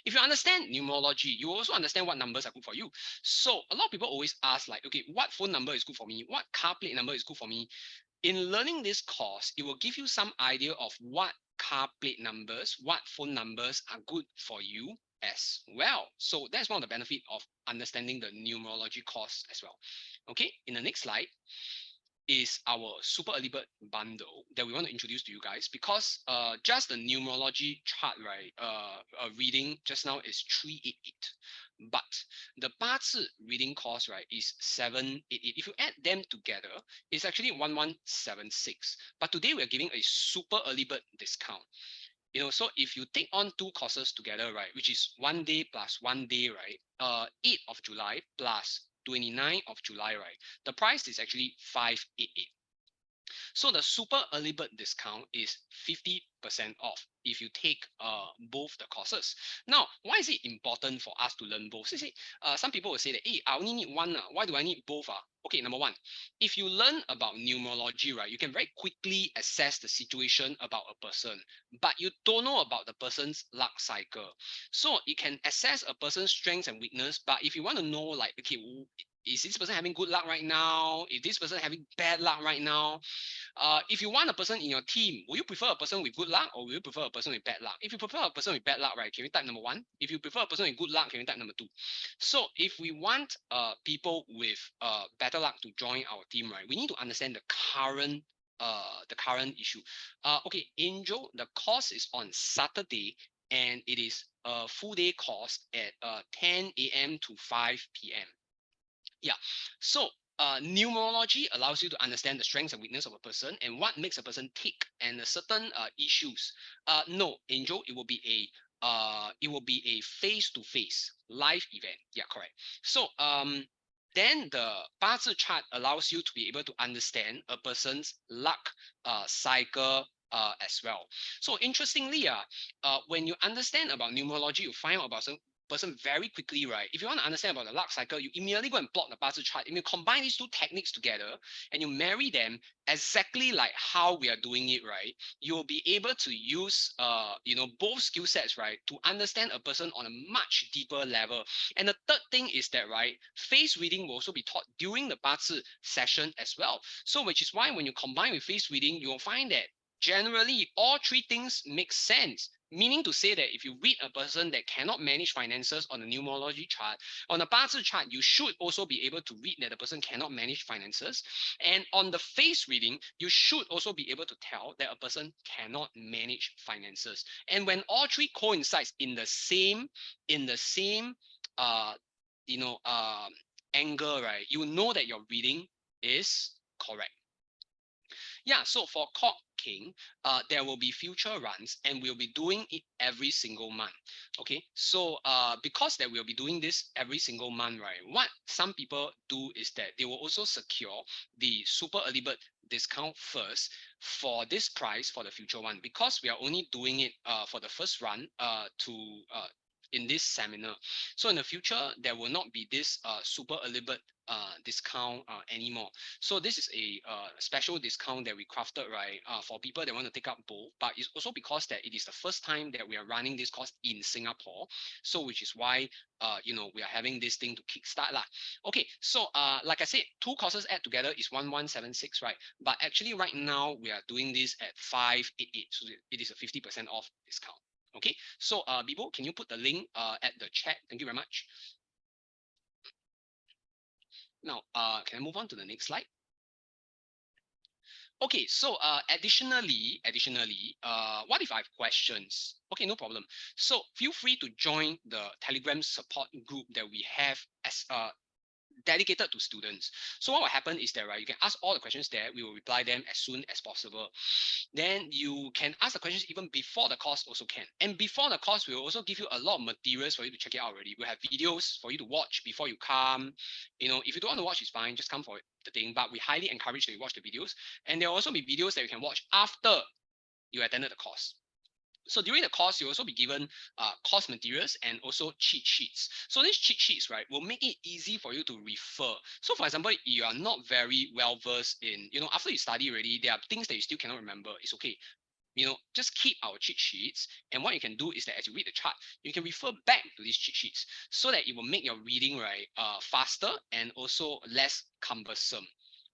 If you understand numerology, you also understand what numbers are good for you. So a lot of people always ask like, okay, what phone number is good for me, what car plate number is good for me. In learning this course, it will give you some idea of what car plate numbers, what phone numbers are good for you as well. So that's one of the benefit of understanding the numerology course as well. Okay, in the next slide is our super early bird bundle that we want to introduce to you guys, because just the numerology chart, right, reading just now is 388, but the 八字 reading cost, right, is 788. If you add them together, it's actually 1176. But today we're giving a super early bird discount. So if you take on two courses together, right, which is 1 day plus 1 day, right, 8th of July plus 29th of July, right, the price is actually 588. So the super early bird discount is 50% off if you take both the courses. Now, why is it important for us to learn both? Some people will say that, hey, I only need one. Why do I need both? Okay, number one, if you learn about numerology, right, you can very quickly assess the situation about a person, but you don't know about the person's luck cycle. So it can assess a person's strengths and weakness, but if you want to know, like, okay, is this person having good luck right now? Is this person having bad luck right now? If you want a person in your team, will you prefer a person with good luck or will you prefer a person with bad luck? If you prefer a person with bad luck, right, can you type number one? If you prefer a person with good luck, can you type number two? So if we want people with better luck to join our team, right, we need to understand the current issue. Okay, Angel, the course is on Saturday and it is a full day course at 10 a.m. to 5 p.m. Yeah. So numerology allows you to understand the strengths and weakness of a person and what makes a person tick and certain issues. No, Angel, it will be a face-to-face live event. Yeah, correct. So then the 八字 chart allows you to be able to understand a person's luck cycle as well. So interestingly, when you understand about numerology, you find out about some person very quickly, right? If you want to understand about the luck cycle, you immediately go and plot the 八字 chart. If you combine these two techniques together and you marry them exactly like how we are doing it, right? You'll be able to use both skill sets, right, to understand a person on a much deeper level. And the third thing is that, right, face reading will also be taught during the 八字 session as well. So which is why when you combine with face reading, you will find that generally all three things make sense, meaning to say that if you read a person that cannot manage finances on a numerology chart, on a 八字 chart, you should also be able to read that the person cannot manage finances. And on the face reading, you should also be able to tell that a person cannot manage finances. And when all three coincides in the same uh you know angle, right, you know that your reading is correct. Yeah, so for Court King, there will be future runs and we'll be doing it every single month. Okay, so because that we'll be doing this every single month, right, what some people do is that they will also secure the super early bird discount first for this price for the future one, because we are only doing it for the first run in this seminar. So in the future, there will not be this super early bird discount anymore. So this is a special discount that we crafted, right, for people that want to take up both. But it's also because that it is the first time that we are running this course in Singapore. So which is why we are having this thing to kickstart lah. Okay, so like I said, two courses add together is 1176, right? But actually right now we are doing this at 588, so it is a 50% off discount. Okay, so Bibo, can you put the link at the chat? Thank you very much. Now, can I move on to the next slide? Okay, so additionally, what if I have questions? Okay, no problem. So feel free to join the Telegram support group that we have as dedicated to students. So what will happen is that, right, you can ask all the questions there. We will reply them as soon as possible. Then you can ask the questions even before the course also can. And before the course, we will also give you a lot of materials for you to check it out already. We'll have videos for you to watch before you come. If you don't want to watch, it's fine. Just come for the thing. But we highly encourage that you watch the videos. And there will also be videos that you can watch after you attended the course. So during the course, you'll also be given course materials and also cheat sheets. So these cheat sheets, right, will make it easy for you to refer. So for example, you are not very well versed in, after you study already, there are things that you still cannot remember. It's okay. Just keep our cheat sheets. And what you can do is that as you read the chart, you can refer back to these cheat sheets so that it will make your reading, right, faster and also less cumbersome.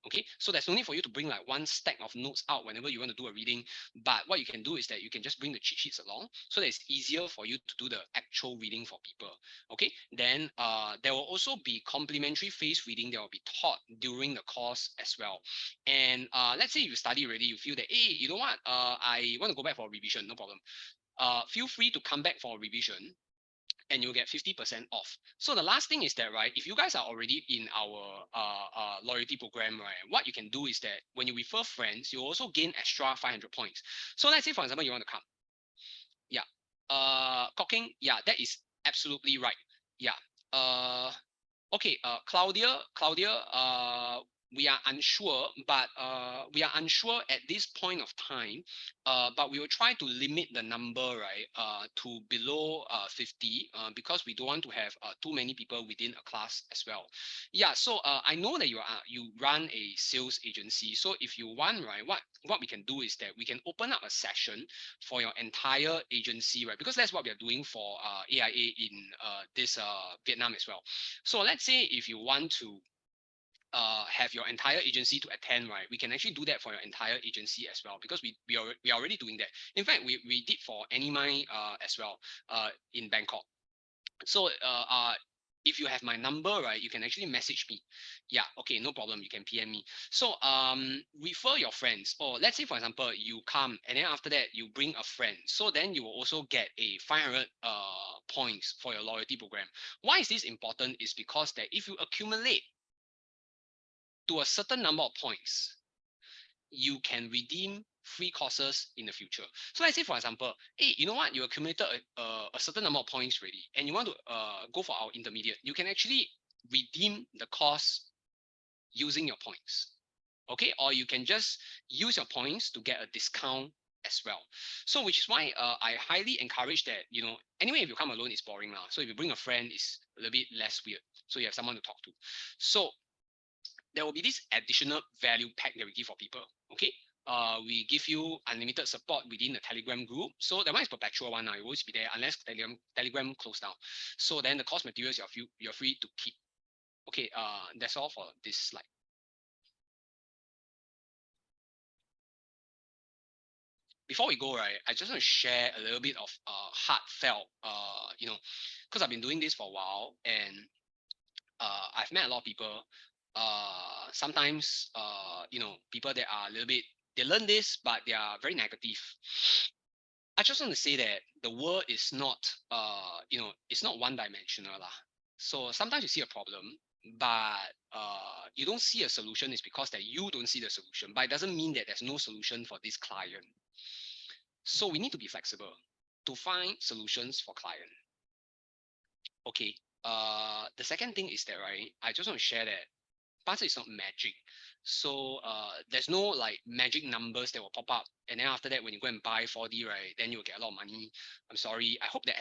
Okay, so there's no need for you to bring like one stack of notes out whenever you want to do a reading. But what you can do is that you can just bring the cheat sheets along so that it's easier for you to do the actual reading for people. Okay, then there will also be complimentary face reading that will be taught during the course as well. And let's say you study already, you feel that, hey, you know what, I want to go back for a revision, no problem. Feel free to come back for a revision and you'll get 50% off. So the last thing is that, right, if you guys are already in our loyalty program, right, what you can do is that when you refer friends, you also gain extra 500 points. So let's say, for example, you want to come. Yeah. Cooking. Yeah, that is absolutely right. Yeah. Okay. Claudia. we are unsure, but we are unsure at this point of time. But we will try to limit the number, right, to below 50, because we don't want to have too many people within a class as well. Yeah, so I know that you run a sales agency. So if you want, right, what we can do is that we can open up a session for your entire agency, right? Because that's what we are doing for AIA in this Vietnam as well. So let's say if you want to have your entire agency to attend, right, we can actually do that for your entire agency as well, because we are already doing that. In fact, we did for Anime as well in Bangkok. So if you have my number, right, you can actually message me. Yeah, okay, no problem, you can PM me. So refer your friends, or let's say for example you come and then after that you bring a friend, so then you will also get a 500 points for your loyalty program. Why is this important? Is because that if you accumulate to a certain number of points, you can redeem free courses in the future. So let's say, for example, hey, you know what? You accumulated a certain number of points already, and you want to go for our intermediate. You can actually redeem the course using your points. Okay, or you can just use your points to get a discount as well. So which is why I highly encourage that, anyway, if you come alone, it's boring now. So if you bring a friend, it's a little bit less weird. So you have someone to talk to. So there will be this additional value pack that we give for people. Okay. We give you unlimited support within the Telegram group. So that one is perpetual one now. It will always be there unless Telegram closed down. So then the course materials you're free to keep. Okay, that's all for this slide. Before we go, right, I just want to share a little bit of heartfelt, because I've been doing this for a while, and I've met a lot of people. Sometimes, people that are a little bit, they learn this, but they are very negative. I just want to say that the world is not, it's not one dimensional lah. So sometimes you see a problem, but you don't see a solution. Is because that you don't see the solution, but it doesn't mean that there's no solution for this client. So we need to be flexible to find solutions for client. Okay. The second thing is that, right, I just want to share that Buzzer is not magic. So there's no like magic numbers that will pop up, and then after that when you go and buy 4D, right, then you'll get a lot of money. I'm sorry. I hope that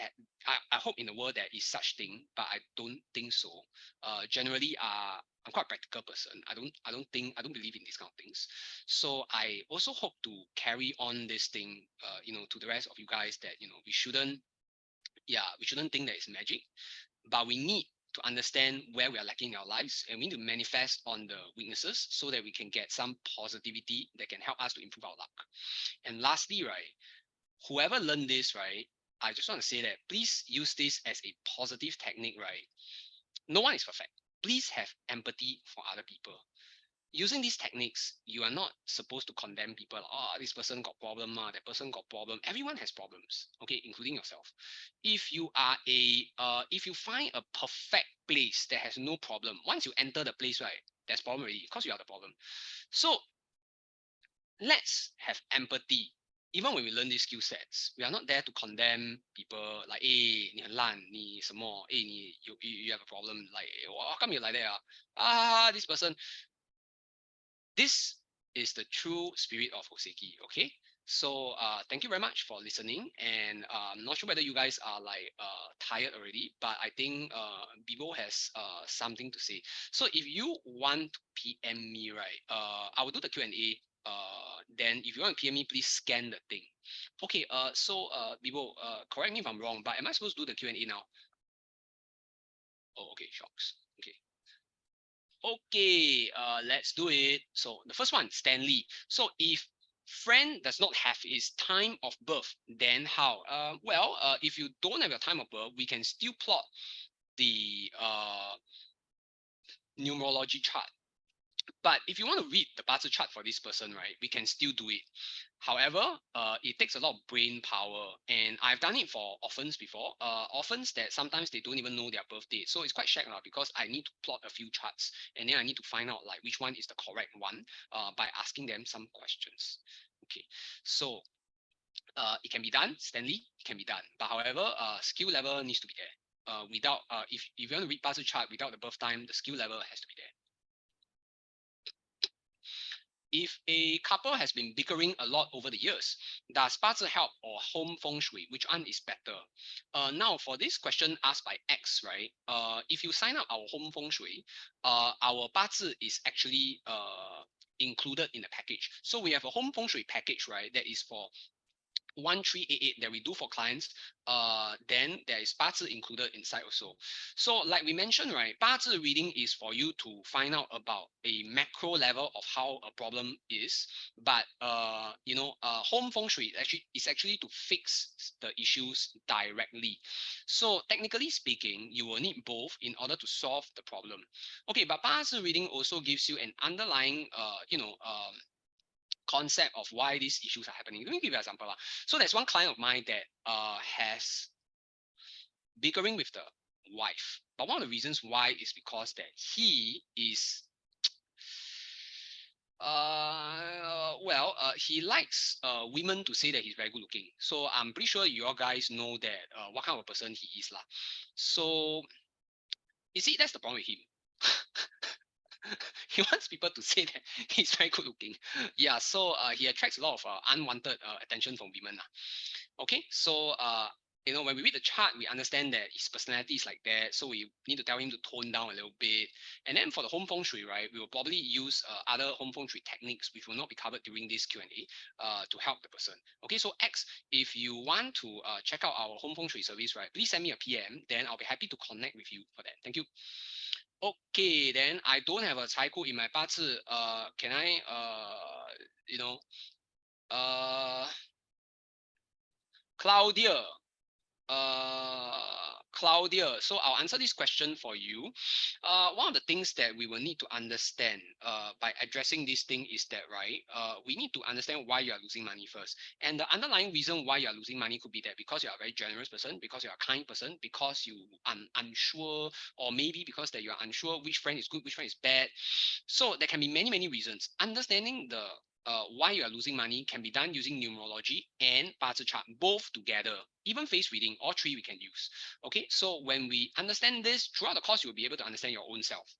I hope in the world there is such thing, but I don't think so. Generally, I'm quite a practical person. I don't believe in these kind of things. So I also hope to carry on this thing, to the rest of you guys, that we shouldn't think that it's magic, but we need to understand where we are lacking in our lives, and we need to manifest on the weaknesses so that we can get some positivity that can help us to improve our luck. And lastly, right, whoever learned this, right, I just want to say that please use this as a positive technique, right? No one is perfect. Please have empathy for other people. Using these techniques, you are not supposed to condemn people. Oh, this person got problem, that person got problem. Everyone has problems, okay, including yourself. If you find a perfect place that has no problem, once you enter the place, right, there's problem already because you are the problem. So let's have empathy. Even when we learn these skill sets, we are not there to condemn people like, hey, 你很烂, 你什么, hey, you have a problem, like, how come you like that? This person. This is the true spirit of Hoseki. Okay. So thank you very much for listening. And I'm not sure whether you guys are like tired already, but I think Bibo has something to say. So if you want to PM me, right, I will do the Q&A. Then if you want to PM me, please scan the thing. Okay. So Bibo, correct me if I'm wrong, but am I supposed to do the Q&A now? Oh, okay. Shocks. Okay. Okay, let's do it. So the first one, Stanley. So if friend does not have his time of birth, then how? If you don't have your time of birth, we can still plot the numerology chart. But if you want to read the Bazi chart for this person, right, we can still do it. However, it takes a lot of brain power, and I've done it for orphans before. Orphans that sometimes they don't even know their birth date, so it's quite shack because I need to plot a few charts, and then I need to find out like which one is the correct one by asking them some questions. Okay, so it can be done, Stanley. It can be done, but however, skill level needs to be there. Without if you want to read Bazi chart without the birth time, the skill level has to be there. if a couple has been bickering a lot over the years, does 八字 help or home feng shui? Which one is better? Now for this question asked by X, right? If you sign up our home feng shui, our 八字 is actually included in the package. So we have a home feng shui package, right? That is for 1388 that we do for clients, then there is 八字 included inside also. So like we mentioned, right, 八字 reading is for you to find out about a macro level of how a problem is, but home feng shui is actually to fix the issues directly. So technically speaking, you will need both in order to solve the problem. Okay, but 八字 reading also gives you an underlying concept of why these issues are happening. Let me give you an example. So there's one client of mine that has bickering with the wife. But one of the reasons why is because that he is he likes women to say that he's very good looking. So I'm pretty sure you all guys know that what kind of person he is lah. So you see, that's the problem with him. He wants people to say that he's very good looking. Yeah, so he attracts a lot of unwanted attention from women. Okay, so when we read the chart, we understand that his personality is like that. So we need to tell him to tone down a little bit. And then for the home feng shui, right, we will probably use other home feng shui techniques which will not be covered during this Q&A to help the person. Okay, so X, if you want to check out our home feng shui service, right, please send me a PM. Then I'll be happy to connect with you for that. Thank you. Okay, then I don't have a 财库 in my 八字. Can I Claudia, Claudia, so I'll answer this question for you. One of the things that we will need to understand by addressing this thing is that, right, we need to understand why you are losing money first. And the underlying reason why you are losing money could be that because you are a very generous person, because you are a kind person, because you are unsure, or maybe because that you are unsure which friend is good, which friend is bad. So there can be many, many reasons. Understanding the why you are losing money can be done using numerology and 八字 chart both together. Even face reading, all three we can use. Okay, so when we understand this throughout the course, you'll be able to understand your own self.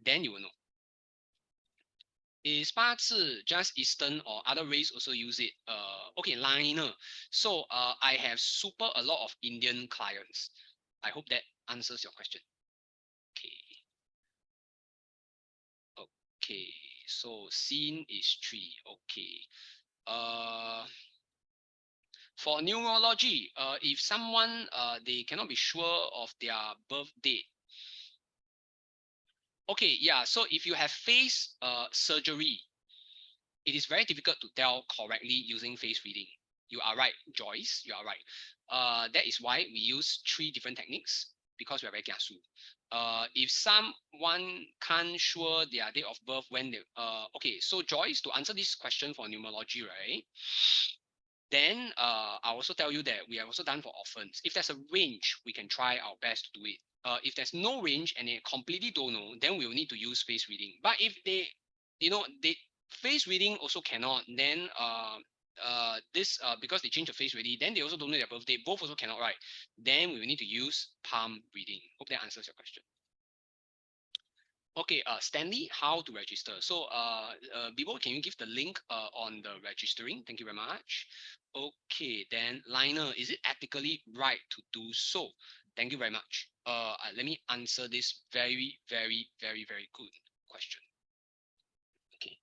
Then you will know. Is 八字 just Eastern or other race also use it? Okay, liner. So I have super a lot of Indian clients. I hope that answers your question. Okay. Okay, so scene is 3. Okay. For numerology, if someone they cannot be sure of their birth date. Okay, yeah. So if you have face surgery, it is very difficult to tell correctly using face reading. You are right, Joyce. You are right. That is why we use 3 different techniques because we are very kiasu. If someone can't sure their date of birth when they okay, so Joyce, to answer this question for numerology, right? Then I'll also tell you that we have also done for orphans. If there's a range, we can try our best to do it. If there's no range and they completely don't know, then we will need to use face reading. But if they face reading also cannot, then because they change the face reading, then they also don't know their birthday. Both also cannot, right? Then we will need to use palm reading. Hope that answers your question. Okay, Stanley, how to register? So, Bibo, can you give the link on the registering? Thank you very much. Okay, then Liner, is it ethically right to do so? Thank you very much. Let me answer this very, very, very, very good question. Okay.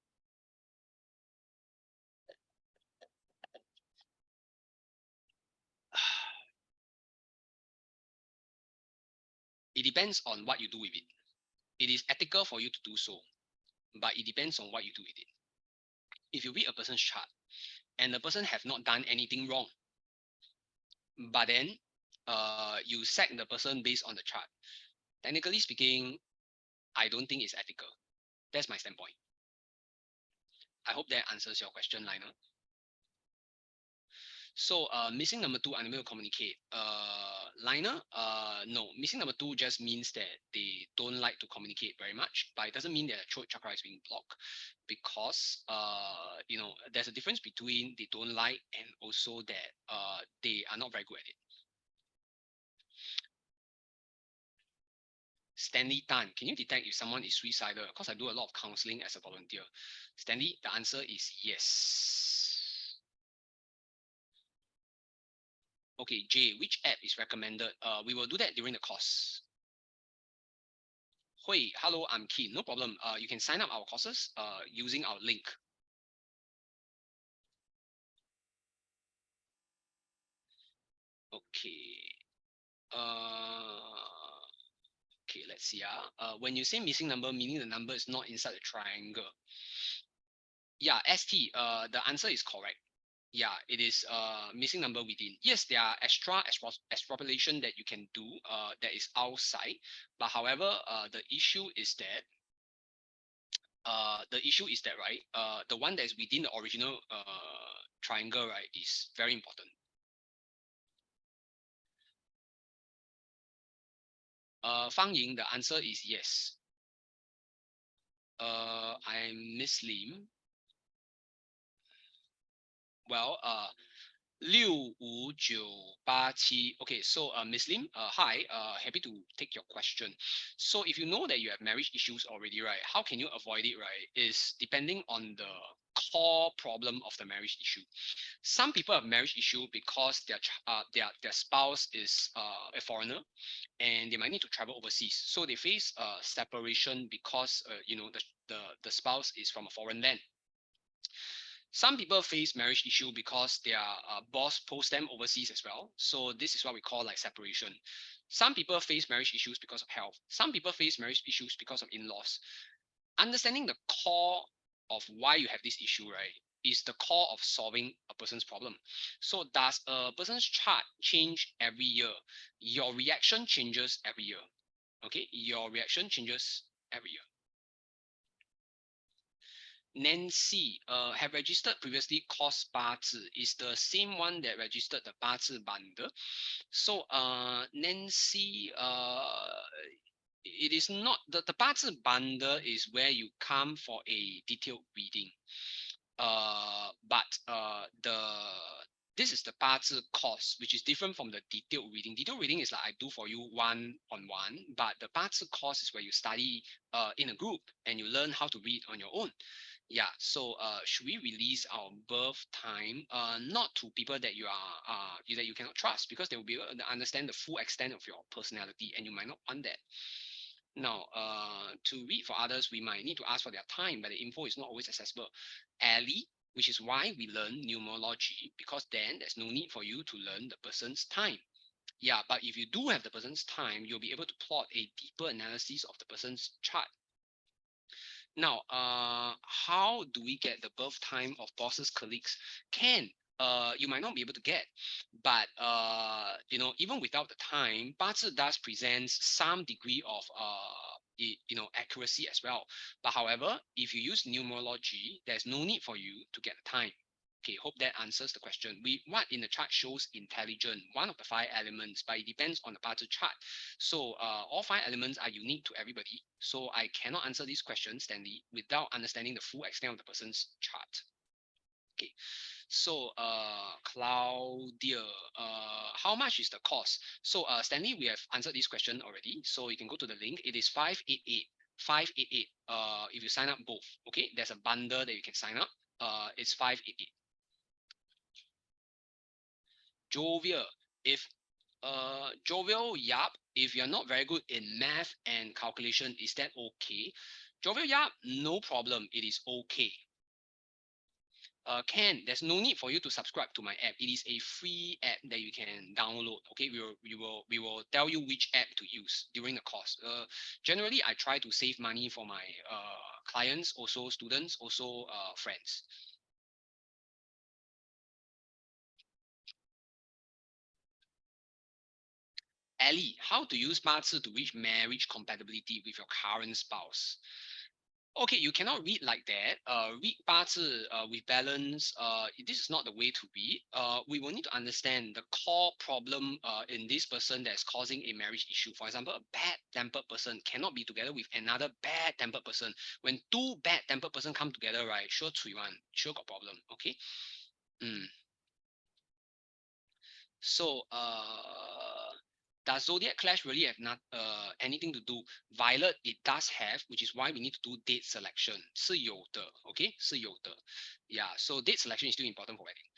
It depends on what you do with it. It is ethical for you to do so, but it depends on what you do with it. If you read a person's chart and the person have not done anything wrong, but then you sack the person based on the chart, technically speaking, I don't think it's ethical. That's my standpoint. I hope that answers your question, Liner. So missing number 2, unable to communicate. Liner, no, missing number 2 just means that they don't like to communicate very much, but it doesn't mean their throat chakra is being blocked, because there's a difference between they don't like and also that they are not very good at it. Stanley Tan, can you detect if someone is suicidal? Because I do a lot of counseling as a volunteer. Stanley, the answer is yes. Okay, Jay, which app is recommended? We will do that during the course. Hui, hello, I'm Keen. No problem. You can sign up our courses using our link. Okay. Okay, let's see. When you say missing number, meaning the number is not inside the triangle. Yeah, ST. The answer is correct. Yeah, it is missing number within. Yes, there are extra extrapolation that you can do that is outside. But however, the issue is that right, the one that is within the original triangle, right, is very important. Fang Ying, the answer is yes. I'm Miss Lim. Well, 65987. Okay, so Miss Lim, hi, happy to take your question. So if you know that you have marriage issues already, right, how can you avoid it, right, is depending on the core problem of the marriage issue. Some people have marriage issue because their spouse is a foreigner and they might need to travel overseas. So they face separation because the spouse is from a foreign land. Some people face marriage issue because their boss posts them overseas as well. So this is what we call like separation. Some people face marriage issues because of health. Some people face marriage issues because of in-laws. Understanding the core of why you have this issue, right, is the core of solving a person's problem. So does a person's chart change every year? Your reaction changes every year. Okay, your reaction changes every year. Nancy have registered previously course 八字 is the same one that registered the 八字 bundle. So Nancy, it is not the 八字 bundle is where you come for a detailed reading. But this is the 八字 course, which is different from the detailed reading. Detailed reading is like I do for you one-on-one, but the 八字 course is where you study in a group and you learn how to read on your own. Yeah, so should we release our birth time not to people that that you cannot trust, because they will be able to understand the full extent of your personality and you might not want that. Now, to read for others, we might need to ask for their time, but the info is not always accessible. Ali, which is why we learn numerology, because then there's no need for you to learn the person's time. Yeah, but if you do have the person's time, you'll be able to plot a deeper analysis of the person's chart. Now, how do we get the birth time of bosses, colleagues? You might not be able to get, but even without the time, 八字 does present some degree of accuracy as well. But however, if you use numerology, there's no need for you to get the time. Okay, hope that answers the question. What in the chart shows intelligent, one of the 5 elements, but it depends on the 八字 chart. So all 5 elements are unique to everybody. So I cannot answer this question, Stanley, without understanding the full extent of the person's chart. Okay. So Claudia, how much is the cost? So Stanley, we have answered this question already. So you can go to the link. It is 588. 588. If you sign up both, okay, there's a bundle that you can sign up. It's 588. Jovial, Yap, if you're not very good in math and calculation, is that okay? Jovial Yap, no problem. It is okay. Ken, there's no need for you to subscribe to my app. It is a free app that you can download. Okay, we will tell you which app to use during the course. Generally, I try to save money for my clients, also students, also friends. Ellie, how to use 八字 to reach marriage compatibility with your current spouse? Okay, you cannot read like that. Read 八字 with balance. This is not the way to read. We will need to understand the core problem in this person that's causing a marriage issue. For example, a bad-tempered person cannot be together with another bad-tempered person. When 2 bad-tempered person come together, right, sure 嘴 one, sure got problem. Okay. So does zodiac clash really have not anything to do? Violet, it does have, which is why we need to do date selection. 是有的, okay? 是有的. Yeah, so date selection is still important for wedding.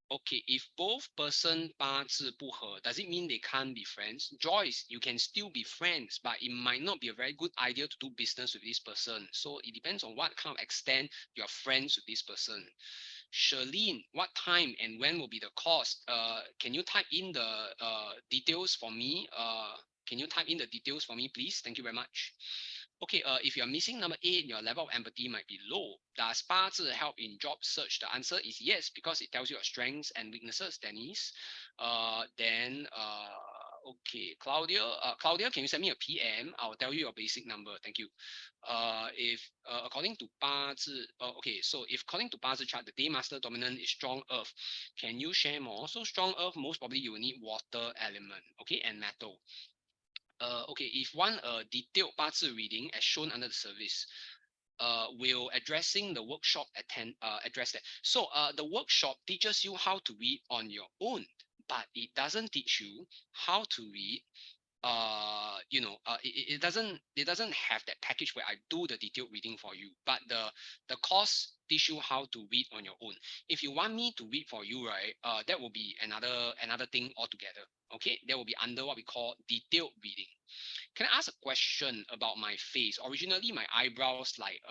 Okay, if both person 八字不合, does it mean they can't be friends? Joyce, you can still be friends, but it might not be a very good idea to do business with this person. So it depends on what kind of extent you're friends with this person. Charlene, what time and when will be the cost? Can you type in the details for me? Can you type in the details for me, please? Thank you very much. Okay, if you're missing number 8, your level of empathy might be low. Does 八字 help in job search? The answer is yes, because it tells you your strengths and weaknesses, Dennis. Okay, Claudia, can you send me a PM? I'll tell you your basic number. Thank you. If according to 八字, okay, so if according to 八字chart, the day master dominant is strong earth. Can you share more? So strong earth, most probably you will need water element, okay, and metal. Okay, if one detailed 八字 reading as shown under the service, will addressing the workshop address that. So the workshop teaches you how to read on your own, but it doesn't teach you how to read. It doesn't have that package where I do the detailed reading for you, but the course teach you how to read on your own. If you want me to read for you, right, that will be another thing altogether. Okay, that will be under what we call detailed reading. Can I ask a question about my face? Originally, my eyebrows like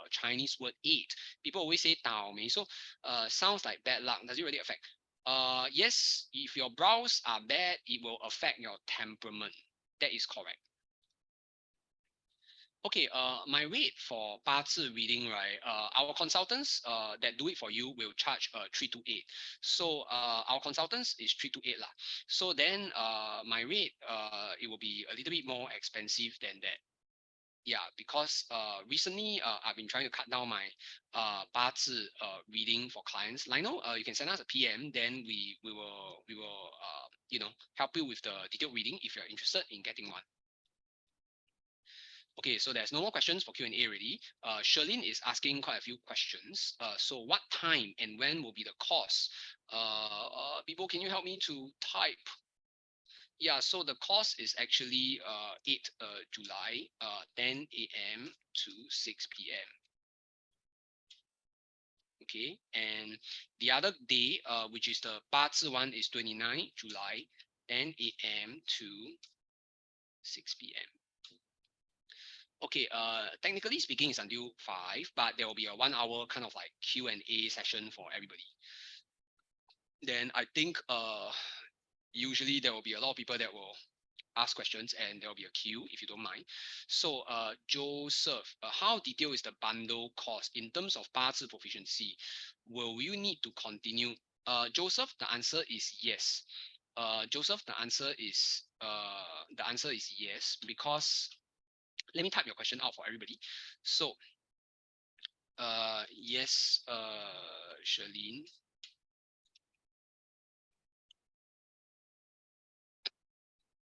Chinese word 8. People always say 倒霉, so sounds like bad luck. Does it really affect? Yes, if your brows are bad, it will affect your temperament. That is correct. Okay, my rate for 八字 reading, right? Our consultants that do it for you will charge 328. So our consultants is 328 lah. So then my rate it will be a little bit more expensive than that. Yeah, because recently I've been trying to cut down my 八字reading for clients. Like, you can send us a PM, then we will help you with the detailed reading if you're interested in getting one. Okay, so there's no more questions for Q&A already. Charlene is asking quite a few questions. So what time and when will be the course? People, can you help me to type? Yeah, so the course is actually 8 July, 10 a.m. to 6 p.m. Okay, and the other day, which is the 八字 one, is 29 July, 10 a.m. to 6 p.m. Okay, technically speaking, it's until 5, but there will be a 1 hour kind of like Q&A session for everybody. Then I think usually there will be a lot of people that will ask questions and there will be a queue if you don't mind. So Joseph, how detailed is the bundle cost in terms of 八字 proficiency? Will you need to continue? Joseph, the answer is yes. Joseph, the answer is yes, because let me type your question out for everybody. So yes, Charlene.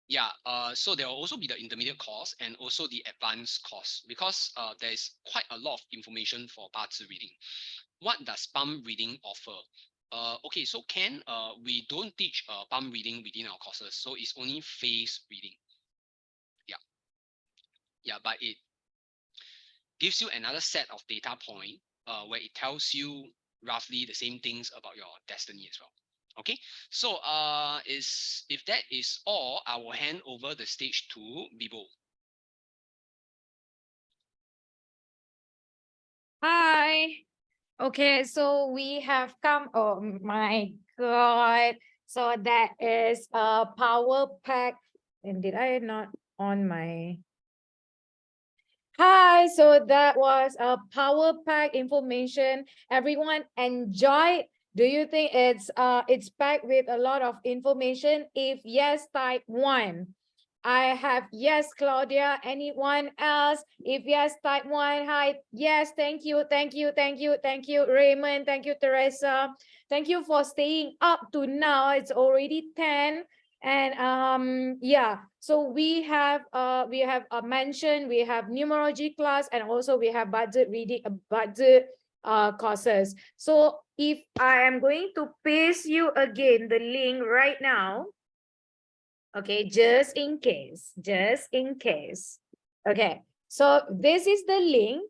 Yeah, so there will also be the intermediate course and also the advanced course, because there is quite a lot of information for 八字 reading. What does palm reading offer? Okay, so we don't teach palm reading within our courses, so it's only face reading. Yeah, but it gives you another set of data point where it tells you roughly the same things about your destiny as well. Okay, so if that is all, I will hand over the stage to Bibo. Hi. Okay, so we have come. Oh my God. So that is a power pack. And did I not on my... Hi, so that was a power pack information. Everyone enjoyed. Do you think it's packed with a lot of information? If yes, type 1. I have yes, Claudia. Anyone else? If yes, type 1. Hi. Yes, thank you. Thank you. Thank you. Thank you, Raymond. Thank you, Teresa. Thank you for staying up to now. It's already 10. And yeah, so we have mentioned we have numerology class, and also we have budget reading, budget courses. So if I am going to paste you again the link right now, Okay, just in case, just in case. Okay, so this is the link.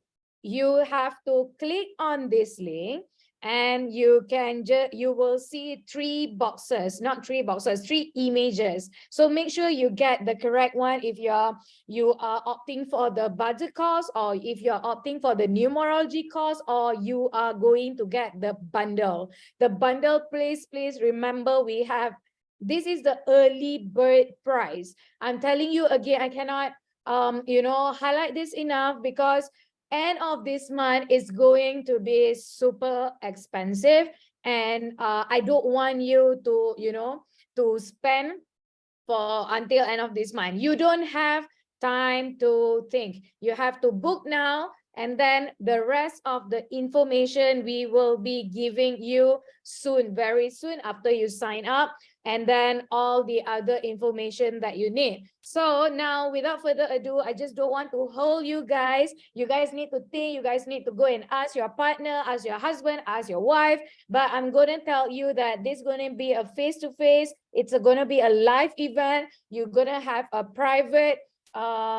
You have to click on this link and you can just, you will see three boxes, not three boxes, three images. So make sure you get the correct one if you are opting for the budget course, or if you're opting for the numerology course, or you are going to get the bundle. The bundle, please remember, we have, this is the early bird price. I'm telling you again, I cannot highlight this enough, because end of this month is going to be super expensive, and I don't want you to to spend for until end of this month. You don't have time to think. You have to book now, and then the rest of the information we will be giving you soon, very soon after you sign up, and then all the other information that you need. So now, without further ado, I just don't want to hold you guys. You guys need to think, you guys need to go and ask your partner, ask your husband, ask your wife. But I'm going to tell you that this is going to be a face-to-face. It's going to be a live event. You're going to have a private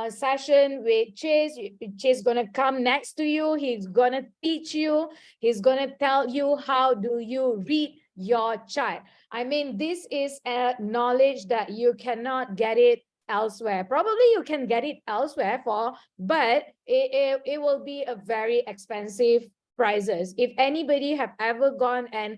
session with Chase. Chase is going to come next to you. He's going to teach you. He's going to tell you how do you read your chart. I mean, this is a knowledge that you cannot get it elsewhere. Probably you can get it elsewhere but it will be a very expensive prices. If anybody have ever gone and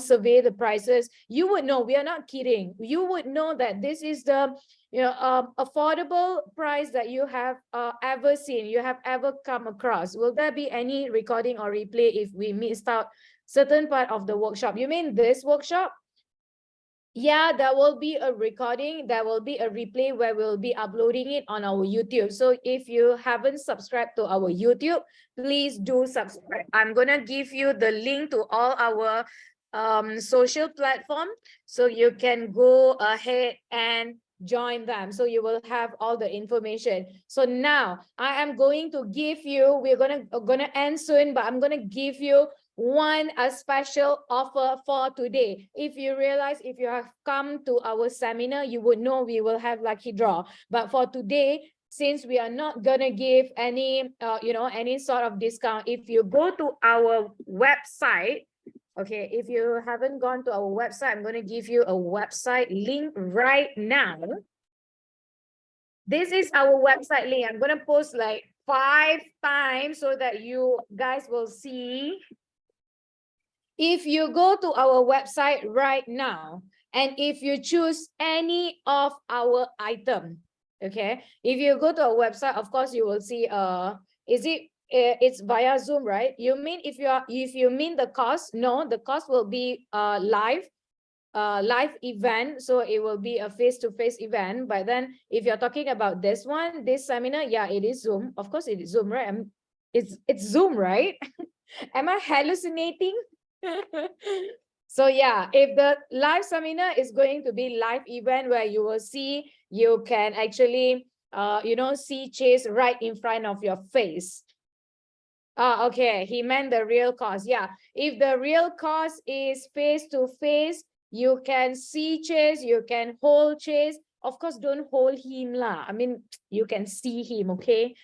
survey the prices, you would know, we are not kidding, you would know that this is the affordable price that you have ever seen, you have ever come across. Will there be any recording or replay if we missed out certain part of the workshop? You mean this workshop? Yeah, there will be a recording, there will be a replay where we'll be uploading it on our YouTube. So if you haven't subscribed to our YouTube, please do subscribe. I'm gonna give you the link to all our social platform, so you can go ahead and join them, so you will have all the information. So now I am going to give you, we're gonna end soon, but I'm gonna give you a special offer for today. If you realize, if you have come to our seminar, you would know we will have lucky draw. But for today, since we are not gonna give any any sort of discount, if you go to our website, okay, if you haven't gone to our website, I'm going to give you a website link right now. This is our website link. I'm going to post like 5 times so that you guys will see. If you go to our website right now, and if you choose any of our item, okay, if you go to our website, of course you will see it's via Zoom, right? You mean if you mean the cost? No, the cost will be live event, so it will be a face-to-face event. But then if you're talking about this one, this seminar, yeah, it is Zoom. Of course it is Zoom, right? It's Zoom, right? Am I hallucinating? So yeah, if the live seminar is going to be live event where you will see, you can actually see Chase right in front of your face. Okay, he meant the real cost. Yeah, if the real cost is face to face, you can see Chase, you can hold Chase. Of course, don't hold him lah. I mean, you can see him, okay?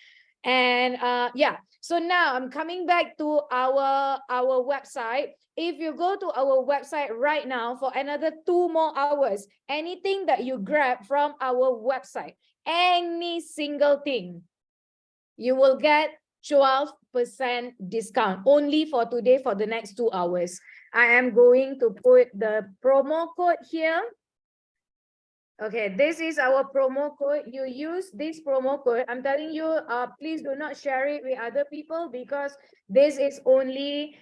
And yeah, so now I'm coming back to our website. If you go to our website right now for another 2 more hours, anything that you grab from our website, any single thing, you will get 12% discount only for today, for the next 2 hours. I am going to put the promo code here. Okay, this is our promo code. You use this promo code. I'm telling you, please do not share it with other people, because this is only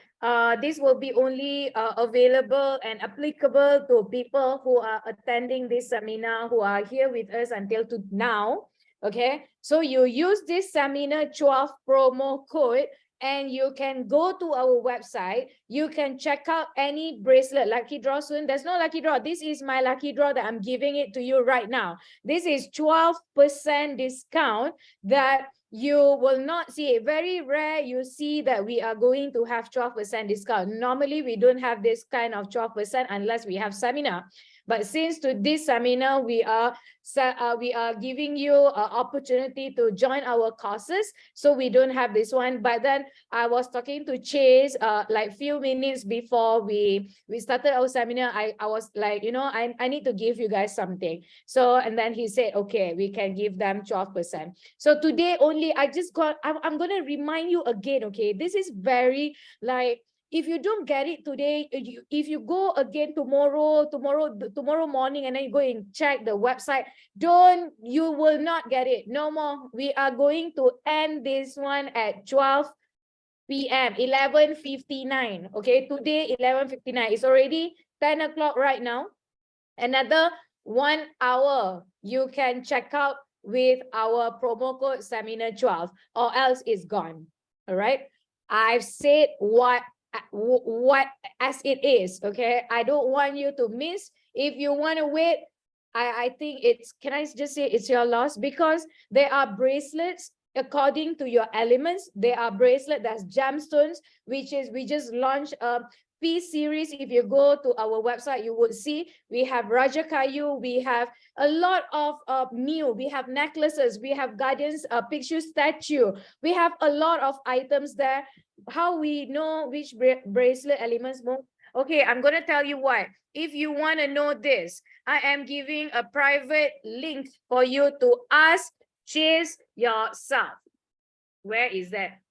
this will be only available and applicable to people who are attending this seminar, who are here with us until to now. Okay, so you use this seminar 12 promo code, and you can go to our website. You can check out any bracelet, lucky draw soon. There's no lucky draw. This is my lucky draw that I'm giving it to you right now. This is 12% discount that you will not see. Very rare you see that we are going to have 12% discount. Normally we don't have this kind of 12% unless we have seminar. But since to this seminar, we are giving you an opportunity to join our courses, so we don't have this one. But then I was talking to Chase like few minutes before we started our seminar. I was like, you know, I need to give you guys something. So, and then he said, okay, we can give them 12%. So today only, I'm going to remind you again, okay? This is very like, if you don't get it today, if you go again tomorrow morning, and then you go and check the website, you will not get it. No more. We are going to end this one at 12 p.m. 11:59. Okay, today 11:59. It's already 10 o'clock right now. Another 1 hour you can check out with our promo code seminar 12, or else it's gone. All right, I've said what as it is. Okay, I don't want you to miss. If you want to wait, I think it's, can I just say it's your loss, because there are bracelets according to your elements. There are bracelet that's gemstones, which is, we just launched a P series. If you go to our website, you would see we have Raja Kayu, we have a lot of new, we have necklaces, we have guardians picture statue, we have a lot of items there. How we know which bracelet elements move? Okay, I'm going to tell you why. If you want to know this, I am giving a private link for you to ask Chase yourself. Where is that?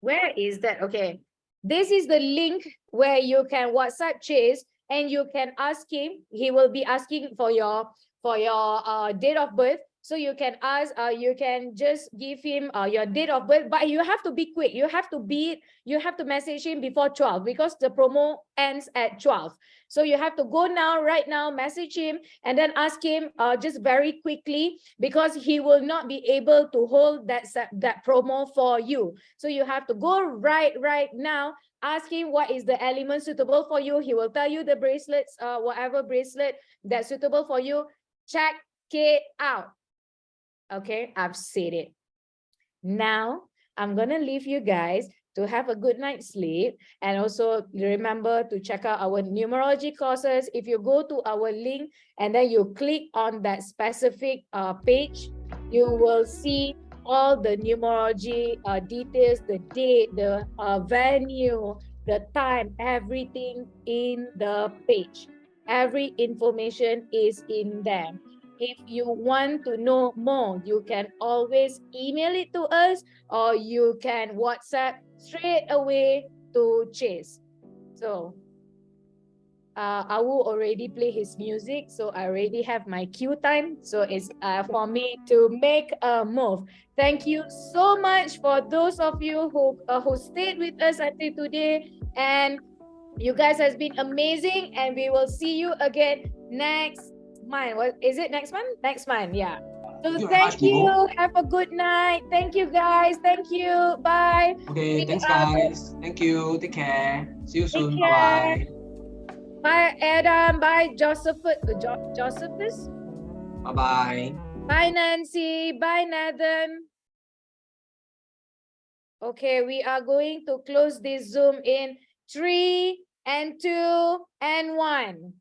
Where is that? Okay, this is the link where you can WhatsApp Chase and you can ask him. He will be asking for your date of birth. So you can ask, you can just give him your date of birth, but you have to be quick. You have to message him before 12, because the promo ends at 12. So you have to go now, right now, message him, and then ask him just very quickly, because he will not be able to hold that promo for you. So you have to go right now, ask him what is the element suitable for you. He will tell you the bracelets, whatever bracelet that's suitable for you. Check it out. Okay, I've said it. Now I'm gonna leave you guys to have a good night's sleep, and also remember to check out our numerology courses. If you go to our link and then you click on that specific page, you will see all the numerology details, the date, the venue, the time, everything in the page. Every information is in there. If you want to know more, you can always email it to us, or you can WhatsApp straight away to Chase. So I will already play his music, so I already have my cue time. So it's for me to make a move. Thank you so much for those of you who stayed with us until today, and you guys has been amazing, and we will see you again next month. What is it, next month? Next month, yeah. So thank you. Have a good night. Thank you, guys. Thank you. Bye. Okay, thanks guys. Thank you. Take care. See you soon. Bye-bye. Bye, Adam. Bye, Josephus. Bye-bye. Bye, Nancy. Bye, Nathan. Okay, we are going to close this Zoom in 3 and 2 and 1.